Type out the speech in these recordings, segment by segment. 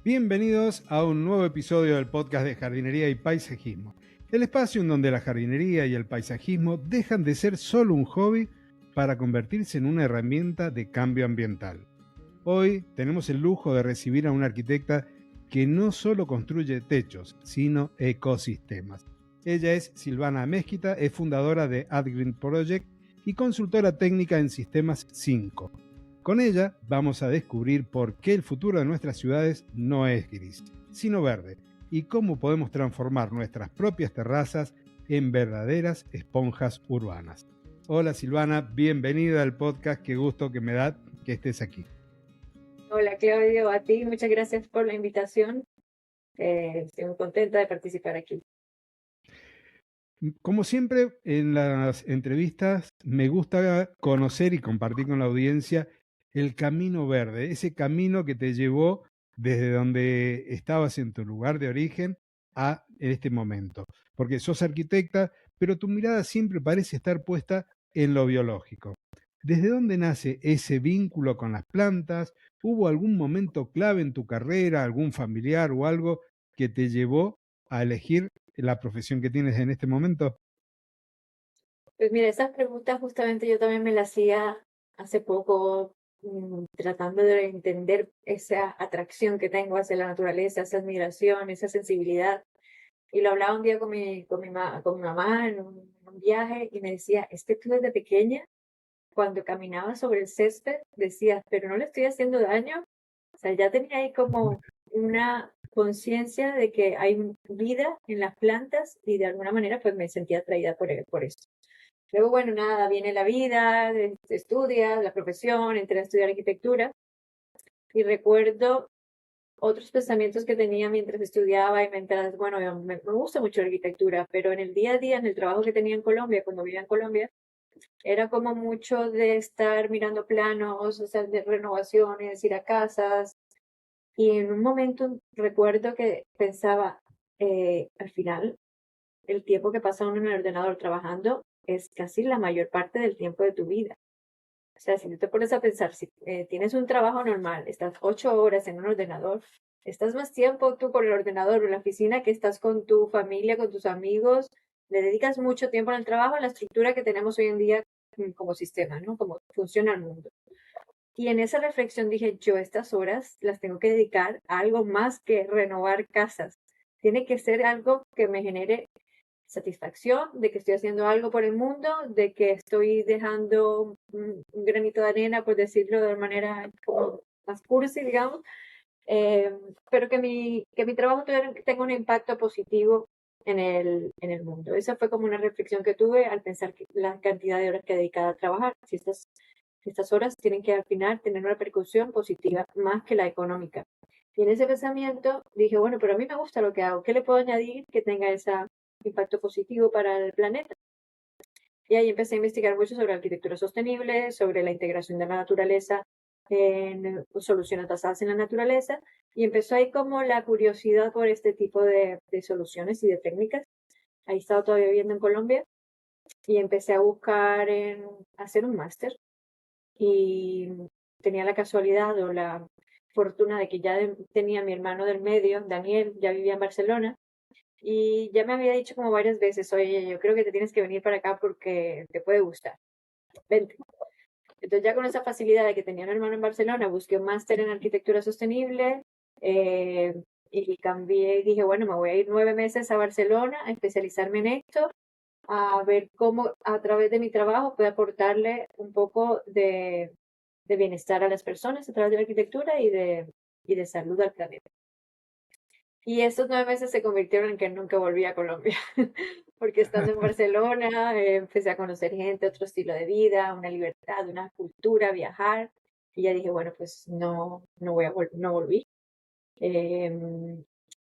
Bienvenidos a un nuevo episodio del podcast de jardinería y paisajismo. El espacio en donde la jardinería y el paisajismo dejan de ser solo un hobby para convertirse en una herramienta de cambio ambiental. Hoy tenemos el lujo de recibir a una arquitecta que no solo construye techos, sino ecosistemas. Ella es Silvana Amezquita, es fundadora de AdGreen Project y consultora técnica en sistemas 5. Con ella vamos a descubrir por qué el futuro de nuestras ciudades no es gris, sino verde, y cómo podemos transformar nuestras propias terrazas en verdaderas esponjas urbanas. Hola Silvana, bienvenida al podcast, qué gusto que me da que estés aquí. Hola Claudio, a ti muchas gracias por la invitación. Estoy muy contenta de participar aquí. Como siempre en las entrevistas me gusta conocer y compartir con la audiencia el camino verde, ese camino que te llevó desde donde estabas en tu lugar de origen a este momento. Porque sos arquitecta, pero tu mirada siempre parece estar puesta en lo biológico. ¿Desde dónde nace ese vínculo con las plantas? ¿Hubo algún momento clave en tu carrera, algún familiar o algo que te llevó a elegir la profesión que tienes en este momento? Pues mira, esas preguntas justamente yo también me las hacía hace poco, tratando de entender esa atracción que tengo hacia la naturaleza, esa admiración, esa sensibilidad. Y lo hablaba un día con mi mamá en un viaje y me decía, es que tú desde pequeña, cuando caminabas sobre el césped, decías, pero no le estoy haciendo daño. O sea, ya tenía ahí como una conciencia de que hay vida en las plantas y de alguna manera pues me sentía atraída por eso. Luego, bueno, nada, viene la vida, estudias, la profesión, entré a estudiar arquitectura y recuerdo otros pensamientos que tenía mientras estudiaba y mientras, bueno, me gusta mucho la arquitectura, pero en el día a día, en el trabajo que tenía en Colombia, cuando vivía en Colombia, era como mucho de estar mirando planos, o sea, de renovaciones, ir a casas. Y en un momento recuerdo que pensaba, al final, el tiempo que pasa uno en el ordenador trabajando es casi la mayor parte del tiempo de tu vida. O sea, si tú te pones a pensar, si tienes un trabajo normal, estás 8 horas en un ordenador, estás más tiempo tú con el ordenador o en la oficina que estás con tu familia, con tus amigos, le dedicas mucho tiempo en el trabajo, a la estructura que tenemos hoy en día como sistema, ¿no? Como funciona el mundo. Y en esa reflexión dije, yo estas horas las tengo que dedicar a algo más que renovar casas. Tiene que ser algo que me genere satisfacción de que estoy haciendo algo por el mundo, de que estoy dejando un granito de arena, por decirlo de manera como más cursi, digamos, eh, pero que mi trabajo tenga un impacto positivo en el mundo. Esa fue como una reflexión que tuve al pensar que la cantidad de horas que he dedicado a trabajar. Si estas horas tienen que al final tener una repercusión positiva más que la económica. Y en ese pensamiento dije, bueno, pero a mí me gusta lo que hago. ¿Qué le puedo añadir que tenga ese impacto positivo para el planeta? Y ahí empecé a investigar mucho sobre arquitectura sostenible, sobre la integración de la naturaleza en soluciones basadas en la naturaleza. Y empezó ahí como la curiosidad por este tipo de soluciones y de técnicas. Ahí estaba todavía viviendo en Colombia y empecé a buscar en hacer un máster y tenía la casualidad o la fortuna de que ya tenía mi hermano del medio, Daniel, ya vivía en Barcelona y ya me había dicho como varias veces, oye, yo creo que te tienes que venir para acá porque te puede gustar, vente. Entonces ya con esa facilidad de que tenía un hermano en Barcelona, busqué un máster en arquitectura sostenible eh, y cambié y dije, bueno, me voy a ir 9 meses a Barcelona a especializarme en esto, a ver cómo a través de mi trabajo puedo aportarle un poco de bienestar a las personas a través de la arquitectura y de salud al planeta. Y estos 9 meses se convirtieron en que nunca volví a Colombia, porque estando en Barcelona empecé a conocer gente, otro estilo de vida, una libertad, una cultura, viajar, y ya dije, bueno, pues no, no volví. Em,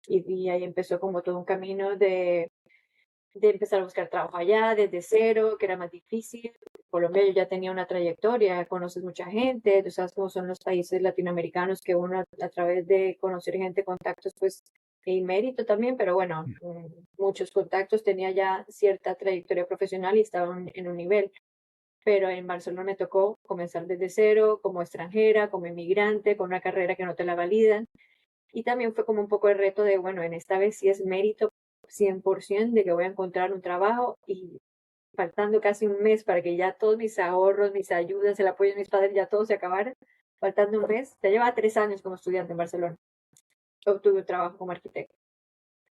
y ahí empezó como todo un camino de empezar a buscar trabajo allá desde cero, que era más difícil. En Colombia yo ya tenía una trayectoria, conoces mucha gente, tú sabes cómo son los países latinoamericanos, que uno a través de conocer gente, contactos, pues, y mérito también, pero bueno, muchos contactos, tenía ya cierta trayectoria profesional y estaba en un nivel. Pero en Barcelona me tocó comenzar desde cero, como extranjera, como inmigrante, con una carrera que no te la validan. Y también fue como un poco el reto de, bueno, en esta vez sí es mérito 100% de que voy a encontrar un trabajo y faltando casi un mes para que ya todos mis ahorros, mis ayudas, el apoyo de mis padres, ya todo se acabara, faltando un mes, ya llevaba 3 años como estudiante en Barcelona, obtuve un trabajo como arquitecto.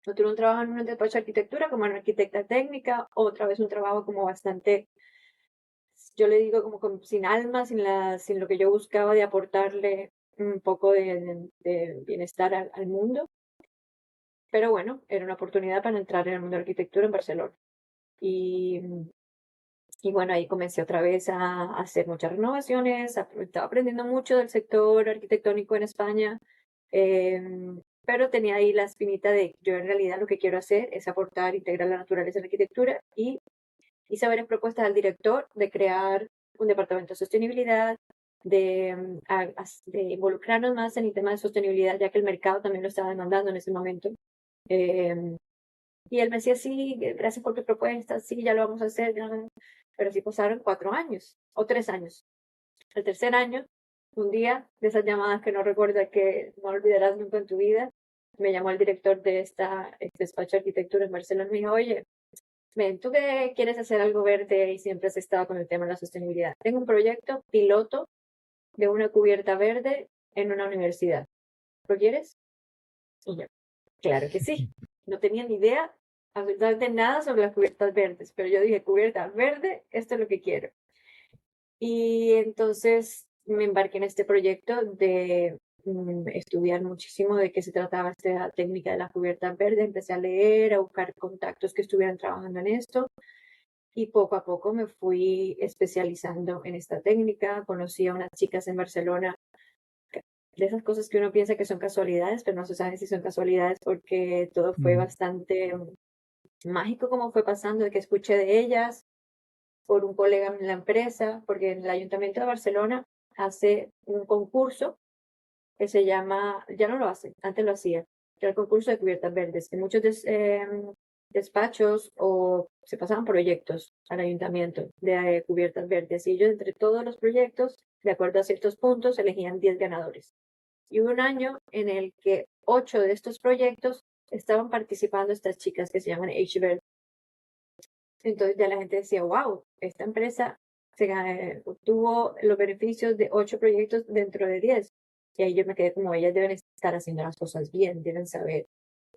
Obtuve un trabajo en un despacho de arquitectura como una arquitecta técnica, otra vez un trabajo como bastante, yo le digo sin alma, sin lo que yo buscaba de aportarle un poco de bienestar al mundo. Pero bueno, era una oportunidad para entrar en el mundo de la arquitectura en Barcelona. Y, y bueno, ahí comencé otra vez a hacer muchas renovaciones, estaba aprendiendo mucho del sector arquitectónico en España, pero tenía ahí la espinita de yo en realidad lo que quiero hacer es aportar, integrar la naturaleza en la arquitectura y hice varias propuestas al director de crear un departamento de sostenibilidad, de involucrarnos más en el tema de sostenibilidad, ya que el mercado también lo estaba demandando en ese momento. Eh, y él me decía, sí, gracias por tu propuesta, sí, ya lo vamos a hacer, ya. Pero sí pasaron 4 años o 3 años. El tercer año, un día de esas llamadas que no recuerdas, que no olvidarás nunca en tu vida, me llamó el director de este despacho de arquitectura en Barcelona y me dijo, oye, ven, tú que quieres hacer algo verde y siempre has estado con el tema de la sostenibilidad. Tengo un proyecto piloto de una cubierta verde en una universidad. ¿Lo quieres? Y yo, claro que sí. No tenía ni idea absolutamente nada sobre las cubiertas verdes, pero yo dije, cubierta verde, esto es lo que quiero. Y entonces me embarqué en este proyecto de estudiar muchísimo de qué se trataba esta técnica de las cubiertas verdes. Empecé a leer, a buscar contactos que estuvieran trabajando en esto y poco a poco me fui especializando en esta técnica. Conocí a unas chicas en Barcelona, de esas cosas que uno piensa que son casualidades, pero no se sabe si son casualidades porque todo fue Mm. bastante mágico como fue pasando, de que escuché de ellas por un colega en la empresa, porque en el Ayuntamiento de Barcelona hace un concurso que se llama, ya no lo hace, antes lo hacía, que era el concurso de cubiertas verdes, que muchos despachos o se pasaban proyectos al ayuntamiento de cubiertas verdes y ellos entre todos los proyectos, de acuerdo a ciertos puntos, elegían 10 ganadores. Y hubo un año en el que 8 de estos proyectos estaban participando estas chicas que se llaman HVER. Entonces ya la gente decía, wow, esta empresa obtuvo los beneficios de 8 proyectos dentro de 10. Y ahí yo me quedé como, ellas deben estar haciendo las cosas bien, deben saber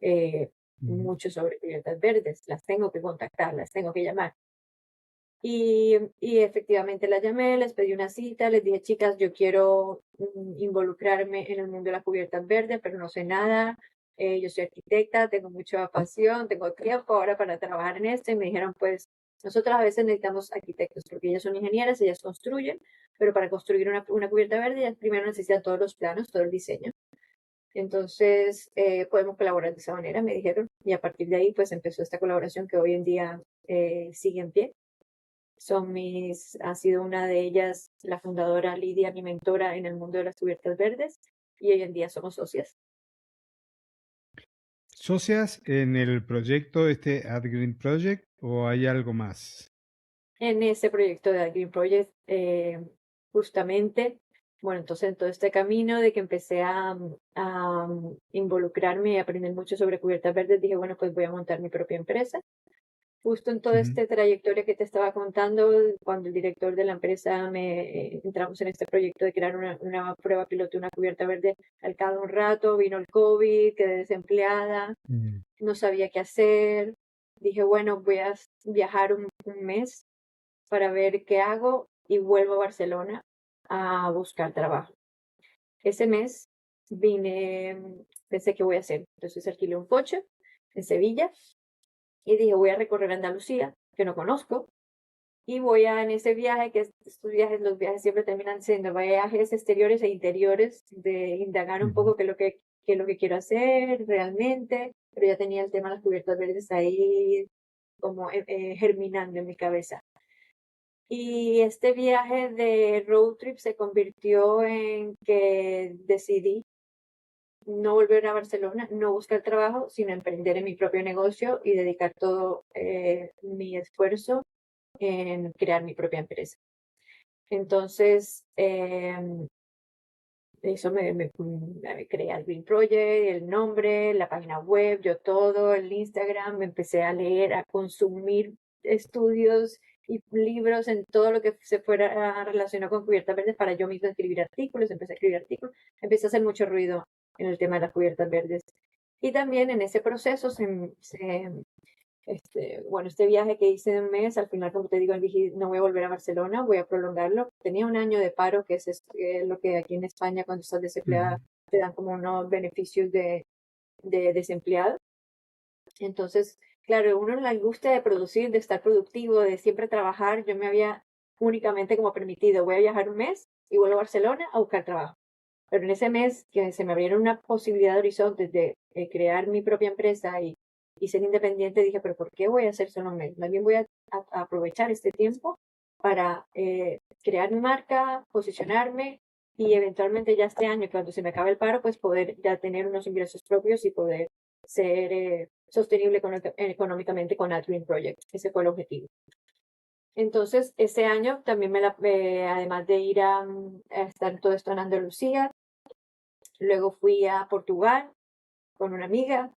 eh, Mm. mucho sobre cubiertas verdes, las tengo que contactar, las tengo que llamar. Y efectivamente las llamé, les pedí una cita, les dije, chicas, yo quiero involucrarme en el mundo de las cubiertas verdes, pero no sé nada. Yo soy arquitecta, tengo mucha pasión, tengo tiempo ahora para trabajar en esto. Y me dijeron, pues, nosotras a veces necesitamos arquitectos, porque ellas son ingenieras, ellas construyen, pero para construir una cubierta verde, ellas primero necesitan todos los planos, todo el diseño. Entonces, podemos colaborar de esa manera, me dijeron. Y a partir de ahí, pues, empezó esta colaboración que hoy en día sigue en pie. Ha sido una de ellas, la fundadora Lidia, mi mentora en el mundo de las cubiertas verdes, y hoy en día somos socias. ¿Socias en el proyecto este Ad Green Project o hay algo más? En ese proyecto de Green Project, justamente, bueno, entonces en todo este camino de que empecé a involucrarme y aprender mucho sobre cubiertas verdes, dije, bueno, pues voy a montar mi propia empresa. Justo en toda Ujú. esta trayectoria que te estaba contando, cuando el director de la empresa entramos en este proyecto de crear una prueba piloto, una cubierta verde, al cabo de un rato vino el COVID, quedé desempleada, Mm. no sabía qué hacer. Dije, bueno, voy a viajar un mes para ver qué hago y vuelvo a Barcelona a buscar trabajo. Ese mes pensé qué voy a hacer. Entonces alquilé un coche en Sevilla y dije, voy a recorrer Andalucía, que no conozco, y voy en ese viaje, que estos viajes, los viajes siempre terminan siendo viajes exteriores e interiores, de indagar un Ujú. poco qué es lo que quiero hacer realmente, pero ya tenía el tema de las cubiertas verdes ahí como germinando en mi cabeza. Y este viaje de road trip se convirtió en que decidí no volver a Barcelona, no buscar trabajo, sino emprender en mi propio negocio y dedicar todo mi esfuerzo en crear mi propia empresa. Entonces, eso me creé el Green Project, el nombre, la página web, yo todo, el Instagram, me empecé a leer, a consumir estudios y libros en todo lo que se fuera relacionado con cubiertas verdes para yo misma escribir artículos, empecé a escribir artículos, empecé a hacer mucho ruido en el tema de las cubiertas verdes. Y también en ese proceso bueno, este viaje que hice de un mes, al final, como te digo, dije, no voy a volver a Barcelona, voy a prolongarlo. Tenía un año de paro, que es lo que aquí en España, cuando estás desempleada, te dan como unos beneficios de desempleado. Entonces, claro, uno la angustia de producir, de estar productivo, de siempre trabajar, yo me había únicamente como permitido, voy a viajar un mes y vuelvo a Barcelona a buscar trabajo. Pero en ese mes que se me abrieron una posibilidad de horizontes de crear mi propia empresa y ser independiente, dije, pero ¿por qué voy a hacer solo un mes? Más bien voy a aprovechar este tiempo para crear mi marca, posicionarme y eventualmente ya este año, cuando se me acabe el paro, pues poder ya tener unos ingresos propios y poder ser sostenible económicamente con Adgreen Project. Ese fue el objetivo. Entonces, ese año también además de ir a estar todo esto en Andalucía, luego fui a Portugal con una amiga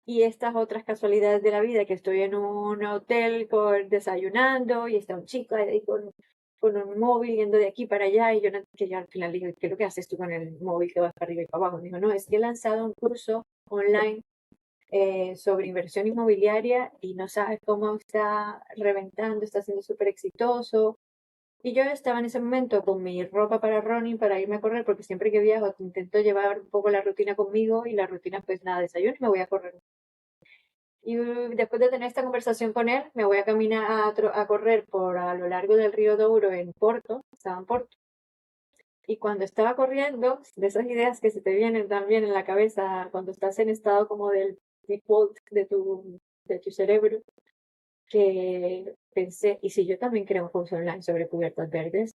y estas otras casualidades de la vida, que estoy en un hotel desayunando y está un chico ahí con un móvil yendo de aquí para allá y que yo al final le dije, ¿qué es lo que haces tú con el móvil que vas para arriba y para abajo? Me dijo, no, es que he lanzado un curso online sobre inversión inmobiliaria y no sabes cómo está reventando, está siendo súper exitoso. Y yo estaba en ese momento con mi ropa para running, para irme a correr, porque siempre que viajo intento llevar un poco la rutina conmigo y la rutina pues nada, desayuno y me voy a correr. Y después de tener esta conversación con él, me voy a caminar a correr a lo largo del río Douro en Porto, estaba en Porto. Y cuando estaba corriendo, de esas ideas que se te vienen también en la cabeza cuando estás en estado como del default de tu cerebro, que pensé, ¿y si yo también creo un curso online sobre cubiertas verdes?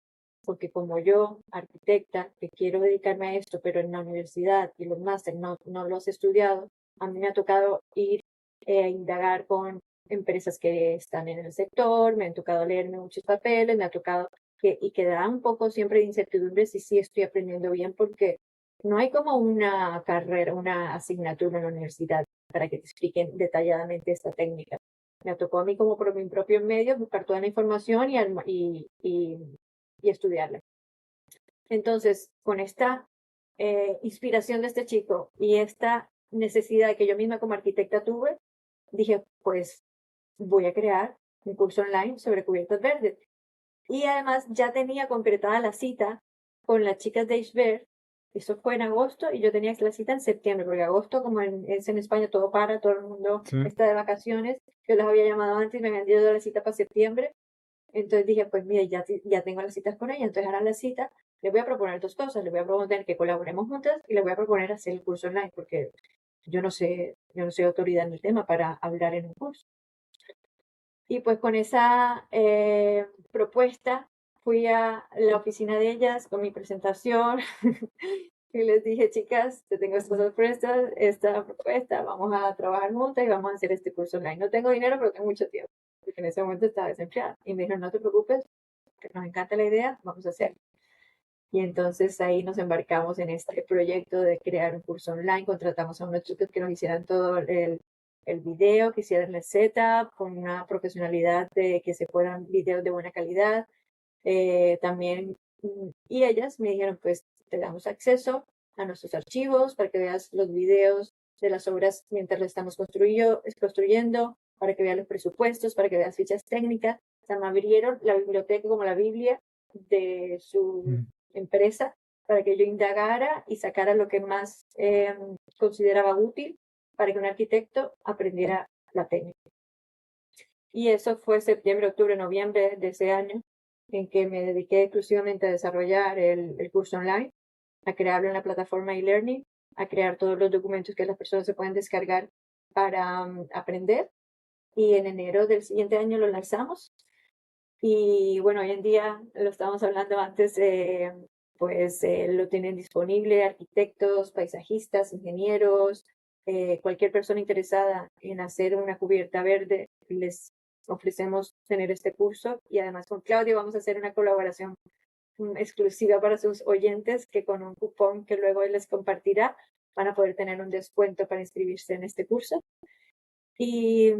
Porque como yo, arquitecta, que quiero dedicarme a esto, pero en la universidad y los máster no los he estudiado, a mí me ha tocado ir a indagar con empresas que están en el sector, me han tocado leerme muchos papeles, me ha tocado y que da un poco siempre de incertidumbre si sí estoy aprendiendo bien, porque no hay como una carrera, una asignatura en la universidad para que te expliquen detalladamente esta técnica. Me tocó a mí como por mi propio medio buscar toda la información y estudiarla. Entonces, con esta inspiración de este chico y esta necesidad que yo misma como arquitecta tuve, dije, pues voy a crear un curso online sobre cubiertas verdes. Y además ya tenía concretada la cita con las chicas de Iceberg. Eso fue en agosto y yo tenía la cita en septiembre, porque agosto, como es en España, todo para, todo el mundo está de vacaciones. Yo les había llamado antes y me habían dado la cita para septiembre. Entonces dije, pues mira, ya tengo las citas con ella, entonces ahora la cita les voy a proponer dos cosas. Les voy a proponer que colaboremos juntas y les voy a proponer hacer el curso online, porque yo no soy autoridad en el tema para hablar en un curso. Y pues con esa propuesta fui a la oficina de ellas con mi presentación y les dije, chicas, te tengo esta sorpresa, esta propuesta, vamos a trabajar juntas y vamos a hacer este curso online. No tengo dinero, pero tengo mucho tiempo, porque en ese momento estaba desempleada. Y me dijeron, no te preocupes, que nos encanta la idea, vamos a hacerlo. Y entonces ahí nos embarcamos en este proyecto de crear un curso online, contratamos a unos chicos que nos hicieran todo el video, que hicieran el setup con una profesionalidad de que se fueran videos de buena calidad. También, y ellas me dijeron, pues te damos acceso a nuestros archivos para que veas los videos de las obras mientras las estamos construyendo, para que veas los presupuestos, para que veas fichas técnicas. O sea, me abrieron la biblioteca como la Biblia de su empresa para que yo indagara y sacara lo que más consideraba útil para que un arquitecto aprendiera la técnica. Y eso fue septiembre, octubre, noviembre de ese año, en que me dediqué exclusivamente a desarrollar el curso online, a crearlo en la plataforma e-learning, a crear todos los documentos que las personas se pueden descargar para aprender. Y en enero del siguiente año lo lanzamos. Y bueno, hoy en día, lo estábamos hablando antes, pues lo tienen disponible arquitectos, paisajistas, ingenieros, cualquier persona interesada en hacer una cubierta verde, les ofrecemos tener este curso y además con Claudio vamos a hacer una colaboración exclusiva para sus oyentes, que con un cupón que luego él les compartirá van a poder tener un descuento para inscribirse en este curso. Y,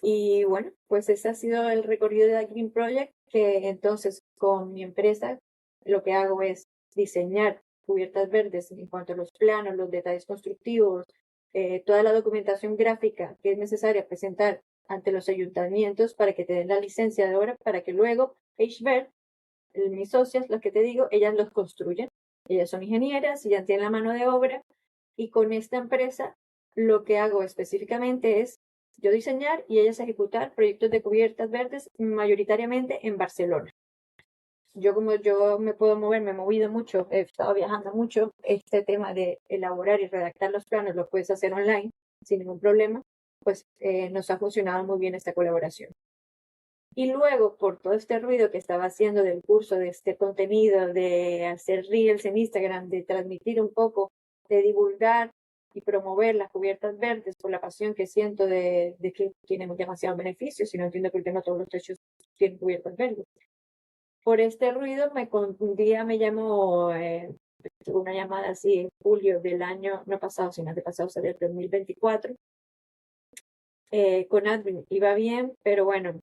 y bueno, pues ese ha sido el recorrido de The Green Project, que entonces con mi empresa lo que hago es diseñar cubiertas verdes en cuanto a los planos, los detalles constructivos, toda la documentación gráfica que es necesaria presentar ante los ayuntamientos para que te den la licencia de obra, para que luego HVER, mis socias, los que te digo, ellas los construyen. Ellas son ingenieras, ellas tienen la mano de obra, y con esta empresa lo que hago específicamente es yo diseñar y ellas ejecutar proyectos de cubiertas verdes mayoritariamente en Barcelona. Yo como yo me puedo mover, me he movido mucho, he estado viajando mucho, este tema de elaborar y redactar los planos lo puedes hacer online sin ningún problema, pues nos ha funcionado muy bien esta colaboración. Y luego, por todo este ruido que estaba haciendo del curso, de este contenido, de hacer reels en Instagram, de transmitir un poco, de divulgar y promover las cubiertas verdes por la pasión que siento de que tienen demasiados beneficios, y no entiendo por qué no todos los techos tienen cubiertas verdes. Por este ruido, un día me llamó una llamada así en julio del año, no pasado, sino antepasado, o sea, del 2024, con Admin. Iba bien, pero bueno,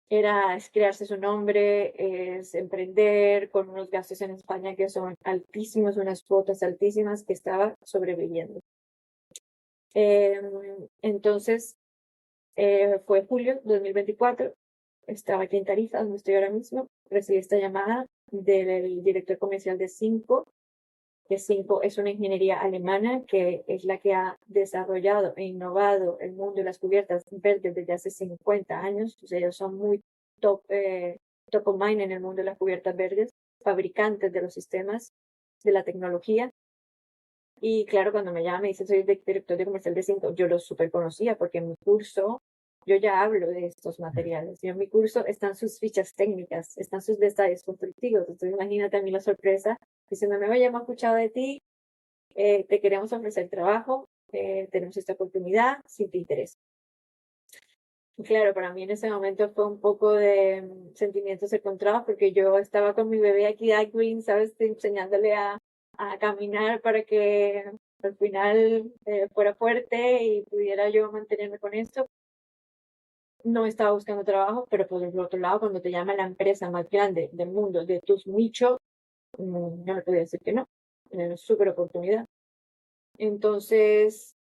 es crearse su nombre, es emprender con unos gastos en España que son altísimos, unas cuotas altísimas, que estaba sobreviviendo. Entonces, fue julio 2024, estaba aquí en Tarifa, donde estoy ahora mismo, recibí esta llamada del director comercial de Cinco, que Cinco es una ingeniería alemana que es la que ha desarrollado e innovado el mundo de las cubiertas verdes desde hace 50 años. O sea, ellos son muy top, top of mind en el mundo de las cubiertas verdes, fabricantes de los sistemas, de la tecnología. Y claro, cuando me llama, me dice, soy el director de comercial de Cinco, yo lo súper conocía porque en mi curso yo ya hablo de estos materiales. Y en mi curso están sus fichas técnicas, están sus detalles constructivos. Entonces imagínate a mí la sorpresa diciendo, me hemos escuchado de ti, te queremos ofrecer trabajo, tenemos esta oportunidad, si te interesa. Y claro, para mí en ese momento fue un poco de sentimientos encontrados, porque yo estaba con mi bebé aquí, Green, ¿sabes? Enseñándole a caminar para que al final fuera fuerte y pudiera yo mantenerme con esto. No estaba buscando trabajo, pero por el otro lado, cuando te llama la empresa más grande del mundo, de tus nichos, no le podía decir que no. Era una súper oportunidad. Entonces,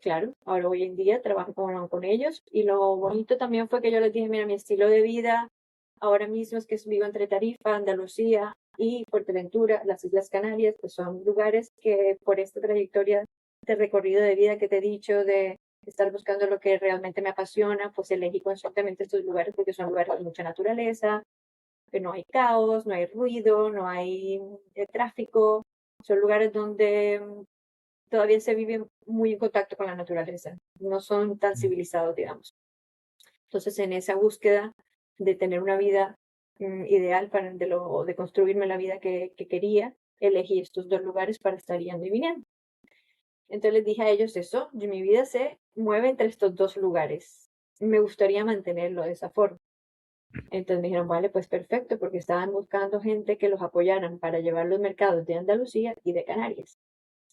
claro, ahora hoy en día trabajo con ellos, y lo bonito también fue que yo les dije, mira, mi estilo de vida ahora mismo es que vivo entre Tarifa, Andalucía y Fuerteventura, las Islas Canarias, que son lugares que por esta trayectoria de recorrido de vida que te he dicho, de estar buscando lo que realmente me apasiona, pues elegí constantemente estos lugares porque son lugares de mucha naturaleza, que no hay caos, no hay ruido, no hay tráfico, son lugares donde todavía se vive muy en contacto con la naturaleza, no son tan civilizados, digamos. Entonces, en esa búsqueda de tener una vida ideal de construirme la vida que quería, elegí estos dos lugares para estar yendo y viniendo. Entonces les dije a ellos eso, mi vida se mueve entre estos dos lugares, me gustaría mantenerlo de esa forma. Entonces me dijeron, vale, pues perfecto, porque estaban buscando gente que los apoyaran para llevar los mercados de Andalucía y de Canarias.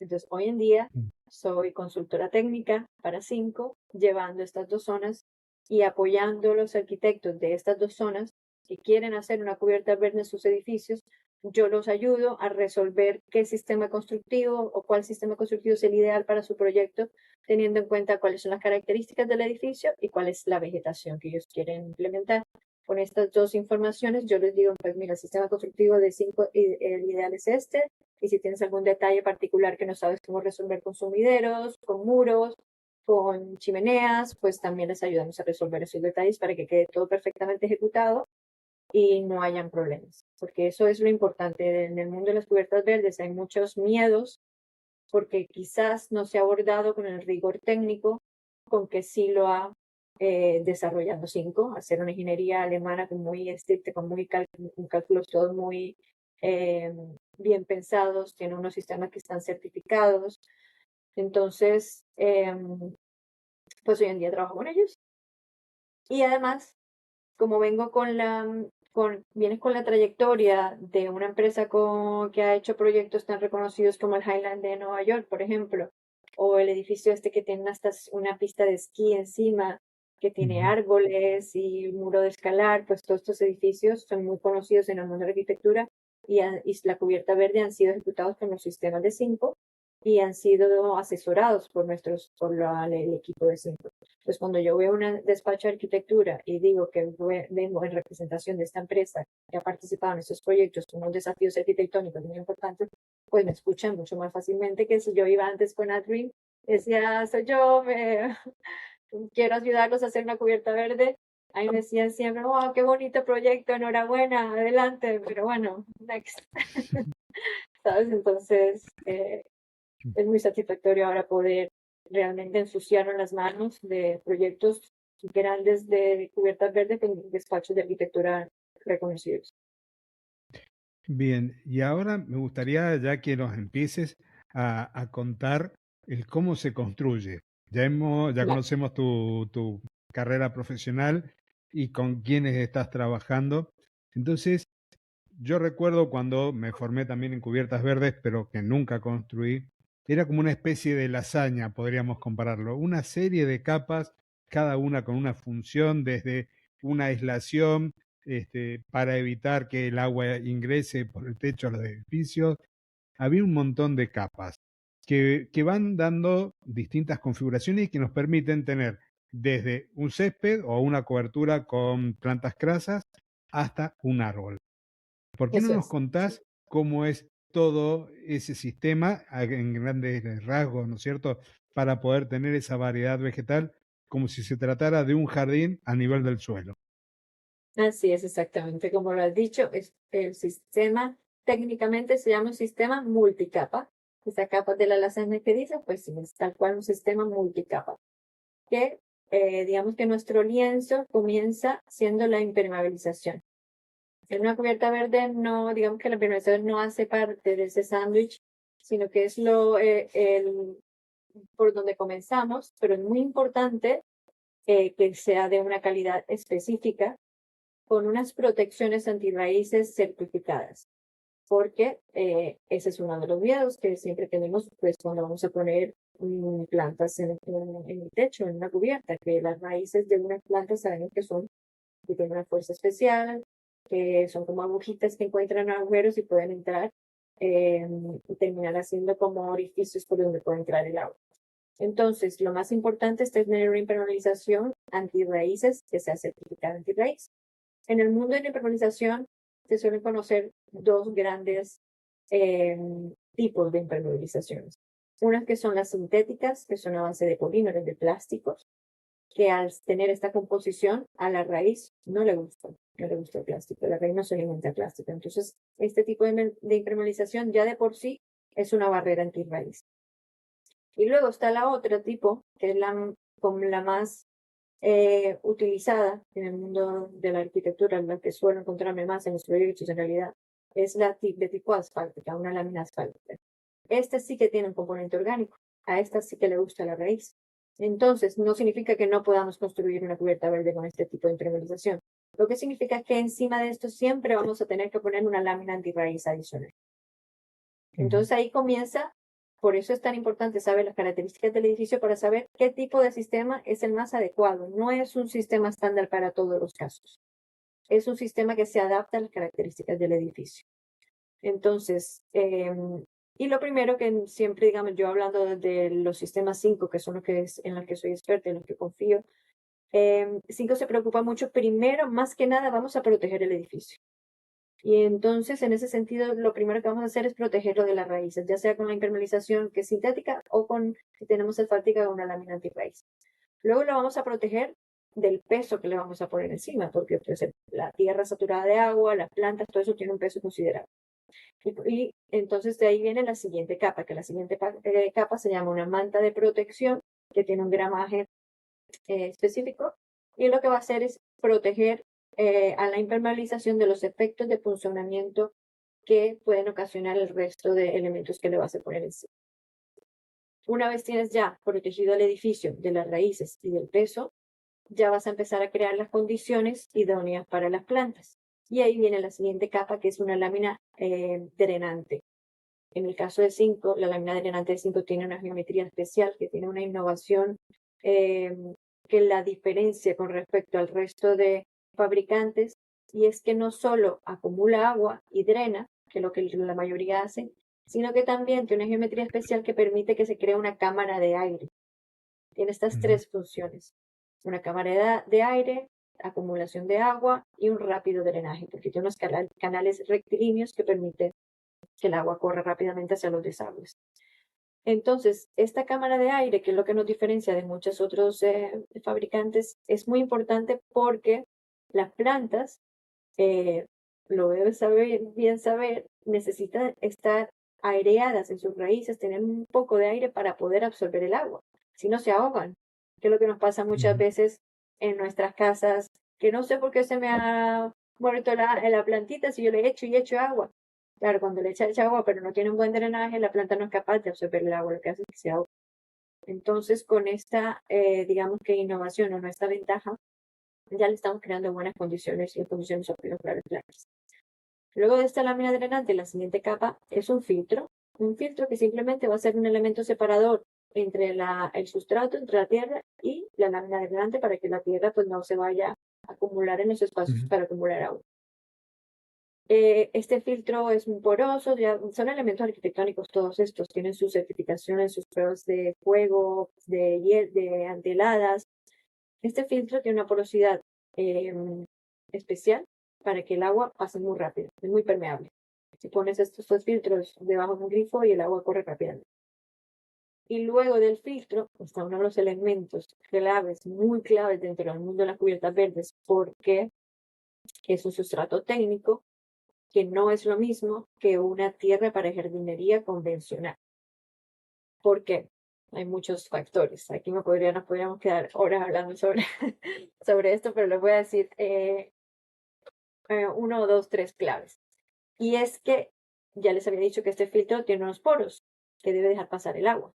Entonces, hoy en día soy consultora técnica para Cinco, llevando estas dos zonas y apoyando a los arquitectos de estas dos zonas que quieren hacer una cubierta verde en sus edificios. Yo los ayudo a resolver qué sistema constructivo o cuál sistema constructivo es el ideal para su proyecto, teniendo en cuenta cuáles son las características del edificio y cuál es la vegetación que ellos quieren implementar. Con estas dos informaciones, yo les digo, pues mira, el sistema constructivo de Cinco, el ideal es este, y si tienes algún detalle particular que no sabes cómo resolver con sumideros, con muros, con chimeneas, pues también les ayudamos a resolver esos detalles para que quede todo perfectamente ejecutado y no hayan problemas. Porque eso es lo importante. En el mundo de las cubiertas verdes hay muchos miedos, porque quizás no se ha abordado con el rigor técnico con que sí lo ha desarrollado Cinco, hacer una ingeniería alemana muy estricta, con cálculos todos muy bien pensados, tiene unos sistemas que están certificados. Entonces, pues hoy en día trabajo con ellos. Y además, como vengo con vienes con la trayectoria de una empresa que ha hecho proyectos tan reconocidos como el Highland de Nueva York, por ejemplo, o el edificio este que tiene hasta una pista de esquí encima, que tiene árboles y un muro de escalar, pues todos estos edificios son muy conocidos en el mundo de la arquitectura y la cubierta verde han sido ejecutados con los sistemas de 5 y han sido asesorados por el equipo de 5. Entonces, cuando yo veo un despacho de arquitectura y digo que vengo en representación de esta empresa que ha participado en estos proyectos con unos desafíos arquitectónicos muy importantes, pues me escuchan mucho más fácilmente que si yo iba antes con Adrian, decía, soy yo, quiero ayudarlos a hacer una cubierta verde. Ahí me decían siempre, oh, qué bonito proyecto, enhorabuena, adelante, pero bueno, next. ¿Sabes? Entonces, es muy satisfactorio ahora poder realmente ensuciarnos las manos de proyectos grandes de cubiertas verdes con despachos de arquitectura reconocidos. Bien, y ahora me gustaría ya que nos empieces a contar el cómo se construye. Ya Vale. conocemos tu carrera profesional y con quiénes estás trabajando. Entonces, yo recuerdo cuando me formé también en cubiertas verdes, pero que nunca construí, era como una especie de lasaña, podríamos compararlo. Una serie de capas, cada una con una función, desde una aislación para evitar que el agua ingrese por el techo a los edificios. Había un montón de capas que van dando distintas configuraciones y que nos permiten tener desde un césped o una cobertura con plantas crasas hasta un árbol. ¿Por qué no Eso nos es. Sí. contás cómo es todo ese sistema en grandes rasgos, ¿no es cierto? Para poder tener esa variedad vegetal como si se tratara de un jardín a nivel del suelo. Así es, exactamente como lo has dicho, es el sistema, técnicamente se llama un sistema multicapa. Esa capa de la lasaña que dice, pues sí, es tal cual un sistema multicapa. Que digamos que nuestro lienzo comienza siendo la impermeabilización. En una cubierta verde no, digamos que la impermeabilización no hace parte de ese sándwich, sino que es por donde comenzamos, pero es muy importante que sea de una calidad específica con unas protecciones antirraíces certificadas, porque ese es uno de los miedos que siempre tenemos pues, cuando vamos a poner plantas en el techo, en una cubierta, que las raíces de unas plantas sabemos que tienen una fuerza especial, que son como agujitas que encuentran agujeros y pueden entrar y terminar haciendo como orificios por donde puede entrar el agua. Entonces, lo más importante es tener una impermeabilización antirraíces que sea certificada antirraíz. En el mundo de la impermeabilización se suelen conocer dos grandes tipos de impermeabilizaciones. Unas que son las sintéticas, que son a base de polímeros, de plásticos, que al tener esta composición a la raíz no le gusta el plástico, la raíz no se alimenta de plástico. Entonces, este tipo de impermeabilización ya de por sí es una barrera antirraíz. Y luego está la otra tipo, que es como la más utilizada en el mundo de la arquitectura, la que suelo encontrarme más en los proyectos en realidad, es la de tipo asfáltica, una lámina asfáltica. Este sí que tiene un componente orgánico, a esta sí que le gusta la raíz. Entonces, no significa que no podamos construir una cubierta verde con este tipo de impermeabilización. Lo que significa que encima de esto siempre vamos a tener que poner una lámina antirraíz adicional. Entonces ahí comienza, por eso es tan importante saber las características del edificio para saber qué tipo de sistema es el más adecuado. No es un sistema estándar para todos los casos. Es un sistema que se adapta a las características del edificio. Entonces, y lo primero que siempre, digamos, yo hablando de los sistemas 5, que son en los que soy experta, en los que confío, 5 se preocupa mucho, primero, más que nada, vamos a proteger el edificio. Y entonces, en ese sentido, lo primero que vamos a hacer es protegerlo de las raíces, ya sea con la impermeabilización que es sintética o si tenemos asfáltica con una lámina antirraíz. Luego lo vamos a proteger del peso que le vamos a poner encima, porque pues, la tierra saturada de agua, las plantas, todo eso tiene un peso considerable. Y entonces de ahí viene la siguiente capa, que la siguiente capa se llama una manta de protección, que tiene un gramaje específico, y lo que va a hacer es proteger a la impermeabilización de los efectos de funcionamiento que pueden ocasionar el resto de elementos que le vas a poner encima. Una vez tienes ya protegido el edificio de las raíces y del peso, ya vas a empezar a crear las condiciones idóneas para las plantas. Y ahí viene la siguiente capa, que es una lámina drenante. En el caso de zinco, la lámina drenante de zinco tiene una geometría especial, que tiene una innovación que la diferencia con respecto al resto de fabricantes, y es que no solo acumula agua y drena, que es lo que la mayoría hacen, sino que también tiene una geometría especial que permite que se cree una cámara de aire. Tiene estas tres funciones: una cámara de aire, acumulación de agua y un rápido drenaje, porque tiene unos canales rectilíneos que permiten que el agua corra rápidamente hacia los desagües. Entonces, esta cámara de aire, que es lo que nos diferencia de muchos otros fabricantes, es muy importante porque las plantas, eh, lo debes saber, bien saber, necesitan estar aireadas en sus raíces, tener un poco de aire para poder absorber el agua. Si no, se ahogan, que es lo que nos pasa muchas veces en nuestras casas, que no sé por qué se me ha muerto la plantita si yo le echo y echo agua. Claro, cuando le echa agua, pero no tiene un buen drenaje, la planta no es capaz de absorber el agua, lo que hace es que se ahoga. Entonces, con esta, digamos que innovación o nuestra ventaja, ya le estamos creando buenas condiciones y condiciones óptimas para las plantas. Luego de esta lámina drenante, la siguiente capa es un filtro que simplemente va a ser un elemento separador entre el sustrato, entre la tierra y la lámina drenante, para que la tierra pues no se vaya a acumular en los espacios para acumular agua. Este filtro es muy poroso, son elementos arquitectónicos todos estos, tienen sus certificaciones, sus pruebas de fuego, de heladas. Este filtro tiene una porosidad especial para que el agua pase muy rápido, es muy permeable. Si pones estos dos filtros debajo de un grifo y el agua corre rápidamente. Y luego del filtro está uno de los elementos claves, muy claves dentro del mundo de las cubiertas verdes, porque es un sustrato técnico que no es lo mismo que una tierra para jardinería convencional. ¿Por qué? Hay muchos factores. Aquí nos podríamos quedar horas hablando sobre, sobre esto, pero les voy a decir uno, dos, tres claves. Y es que ya les había dicho que este filtro tiene unos poros que debe dejar pasar el agua.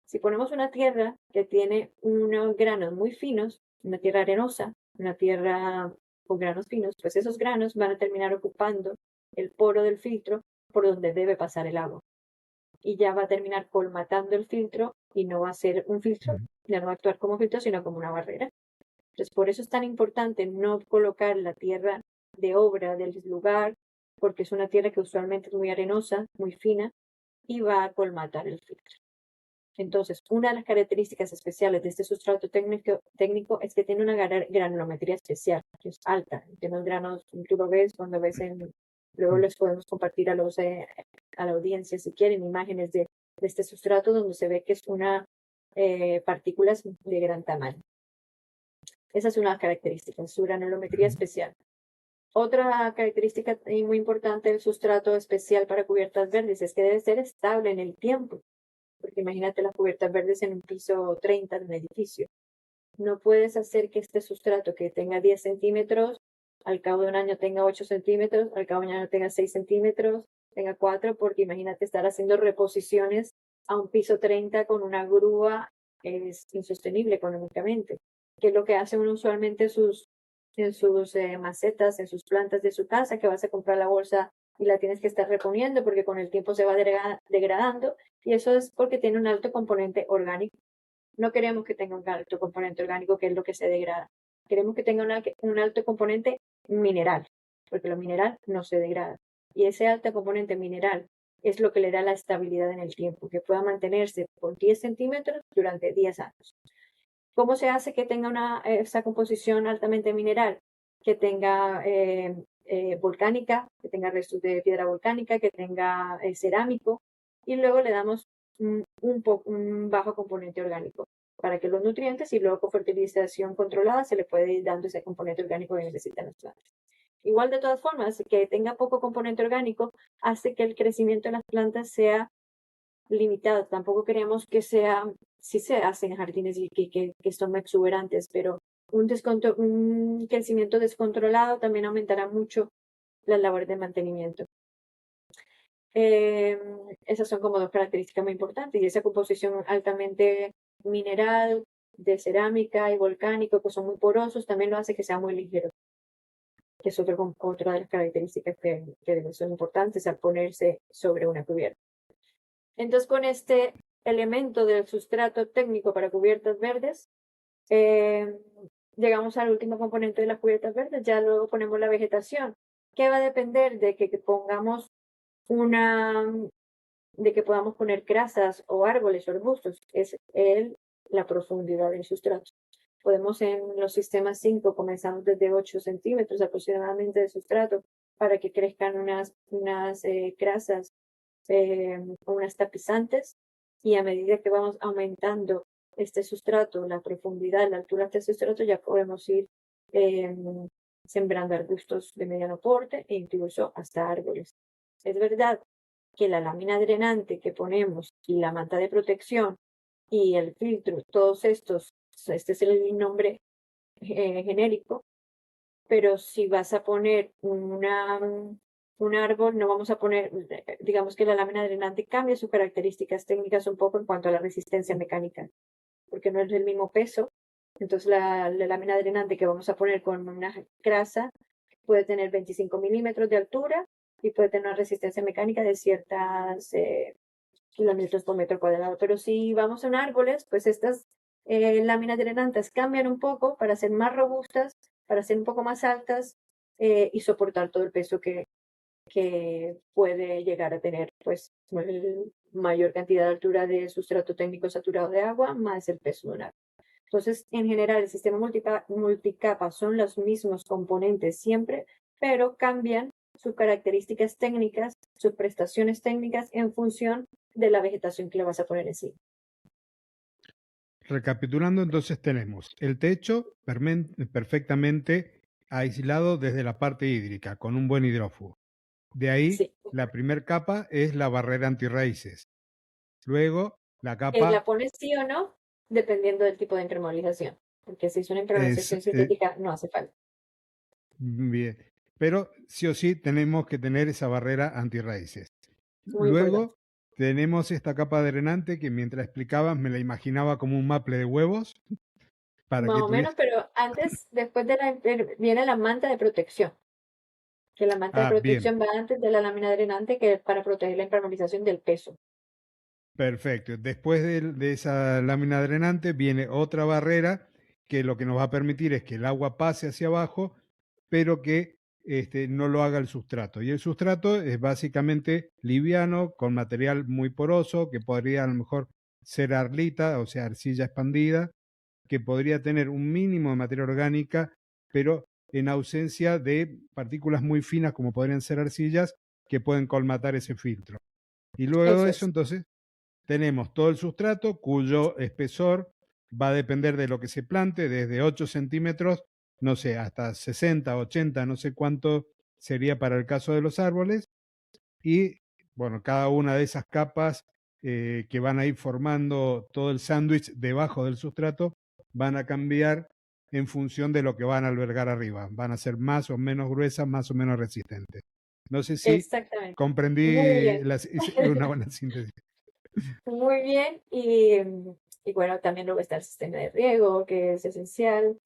Si ponemos una tierra que tiene unos granos muy finos, una tierra arenosa, una tierra con granos finos, pues esos granos van a terminar ocupando el poro del filtro por donde debe pasar el agua. Y ya va a terminar colmatando el filtro y no va a ser un filtro, ya no va a actuar como filtro, sino como una barrera. Entonces, por eso es tan importante no colocar la tierra de obra del lugar, porque es una tierra que usualmente es muy arenosa, muy fina, y va a colmatar el filtro. Entonces, una de las características especiales de este sustrato técnico es que tiene una granulometría especial, que es alta. Tiene los granos, tú lo ves cuando ves luego les podemos compartir a la audiencia, si quieren, imágenes de este sustrato donde se ve que es una partículas de gran tamaño. Esa es una característica, su granulometría especial. Otra característica muy importante del sustrato especial para cubiertas verdes es que debe ser estable en el tiempo. Porque imagínate las cubiertas verdes en un piso 30 de un edificio. No puedes hacer que este sustrato que tenga 10 centímetros, al cabo de un año tenga 8 centímetros, al cabo de un año tenga 6 centímetros, tenga 4, porque imagínate estar haciendo reposiciones a un piso 30 con una grúa, es insostenible económicamente. Que es lo que hace uno usualmente en sus macetas, en sus plantas de su casa, que vas a comprar la bolsa y la tienes que estar reponiendo porque con el tiempo se va degradando, y eso es porque tiene un alto componente orgánico. No queremos que tenga un alto componente orgánico, que es lo que se degrada. Queremos que tenga un alto componente mineral, porque lo mineral no se degrada. Y ese alto componente mineral es lo que le da la estabilidad en el tiempo, que pueda mantenerse por 10 centímetros durante 10 años. ¿Cómo se hace que tenga esa composición altamente mineral? Que tenga volcánica, que tenga restos de piedra volcánica, que tenga cerámico, y luego le damos un bajo componente orgánico para que los nutrientes, y luego con fertilización controlada se le puede ir dando ese componente orgánico que necesitan las plantas. Igual, de todas formas, que tenga poco componente orgánico hace que el crecimiento de las plantas sea limitado. Tampoco queremos que sea, si se hacen jardines y que son exuberantes, pero un crecimiento descontrolado también aumentará mucho las labores de mantenimiento. Esas son como dos características muy importantes, y esa composición altamente mineral, de cerámica y volcánico, que son muy porosos, también lo hace que sea muy ligero. que es otra de las características que son importantes al ponerse sobre una cubierta. Entonces, con este elemento del sustrato técnico para cubiertas verdes, llegamos al último componente de las cubiertas verdes, ya luego ponemos la vegetación, que va a depender de que pongamos de que podamos poner grasas o árboles o arbustos, es la profundidad del sustrato. Podemos en los sistemas 5 comenzamos desde 8 centímetros aproximadamente de sustrato para que crezcan unas grasas o unas tapizantes, y a medida que vamos aumentando este sustrato, la profundidad, la altura de este sustrato, ya podemos ir sembrando arbustos de mediano porte e incluso hasta árboles. Es verdad que la lámina drenante que ponemos y la manta de protección y el filtro, todos estos, este es el nombre genérico, pero si vas a poner un árbol, no vamos a poner, digamos que la lámina drenante cambia sus características técnicas un poco en cuanto a la resistencia mecánica, porque no es el mismo peso. Entonces la lámina drenante que vamos a poner con una grasa puede tener 25 milímetros de altura y puede tener una resistencia mecánica de ciertas kilómetros por metro cuadrado. Pero si vamos a árboles, pues estas láminas drenantes cambian un poco para ser más robustas, para ser un poco más altas y soportar todo el peso que puede llegar a tener, pues, mayor cantidad de altura de sustrato técnico saturado de agua, más el peso de un árbol. Entonces, en general, el sistema multicapa son los mismos componentes siempre, pero cambian sus características técnicas, sus prestaciones técnicas en función de la vegetación que le vas a poner encima. Recapitulando, entonces tenemos el techo perfectamente aislado desde la parte hídrica, con un buen hidrófugo. De ahí, sí. La primera capa es la barrera antirraíces. Luego, la capa... ¿La pones sí o no? Dependiendo del tipo de impermeabilización. Porque si es una impermeabilización sintética, no hace falta. Bien, pero sí o sí tenemos que tener esa barrera antirraíces. Muy Luego importante. tenemos esta capa drenante que mientras explicabas me la imaginaba como un maple de huevos. Para Más que o menos, tuviese... pero antes, después de viene la manta de protección. Que la manta de Bien, protección va antes de la lámina drenante, que es para proteger la impermeabilización del peso. perfecto. Después de esa lámina drenante viene otra barrera que lo que nos va a permitir es que el agua pase hacia abajo, pero que no lo haga el sustrato. Y el sustrato es básicamente liviano, con material muy poroso, que podría a lo mejor ser arlita, o sea, arcilla expandida, que podría tener un mínimo de materia orgánica, pero en ausencia de partículas muy finas como podrían ser arcillas que pueden colmatar ese filtro. Y luego Eso de eso, es. entonces, tenemos todo el sustrato cuyo espesor va a depender de lo que se plante, desde 8 centímetros, no sé, hasta 60, 80, no sé cuánto sería para el caso de los árboles. Y bueno, cada una de esas capas que van a ir formando todo el sándwich debajo del sustrato van a cambiar en función de lo que van a albergar arriba. Van a ser más o menos gruesas, más o menos resistentes. No sé si Exactamente. Muy comprendí bien. una buena síntesis. Muy bien. Y bueno, también luego está el sistema de riego, que es esencial.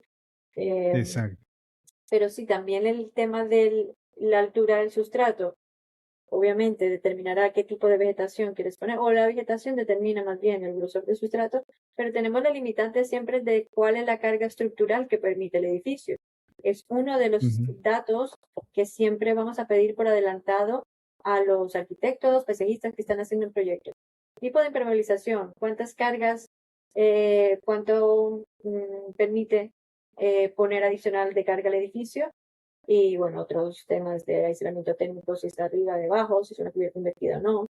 Eh, Exacto. pero sí, también el tema de la altura del sustrato, obviamente determinará qué tipo de vegetación quieres poner, o la vegetación determina más bien el grosor del sustrato, pero tenemos la limitante siempre de cuál es la carga estructural que permite el edificio. Es uno de los Ujú. datos que siempre vamos a pedir por adelantado a los arquitectos, paisajistas que están haciendo el proyecto. Tipo de impermeabilización, cuántas cargas, cuánto permite poner adicional de carga al edificio, y bueno, otros temas de aislamiento técnico, si está arriba, debajo, si es una cubierta invertida o no.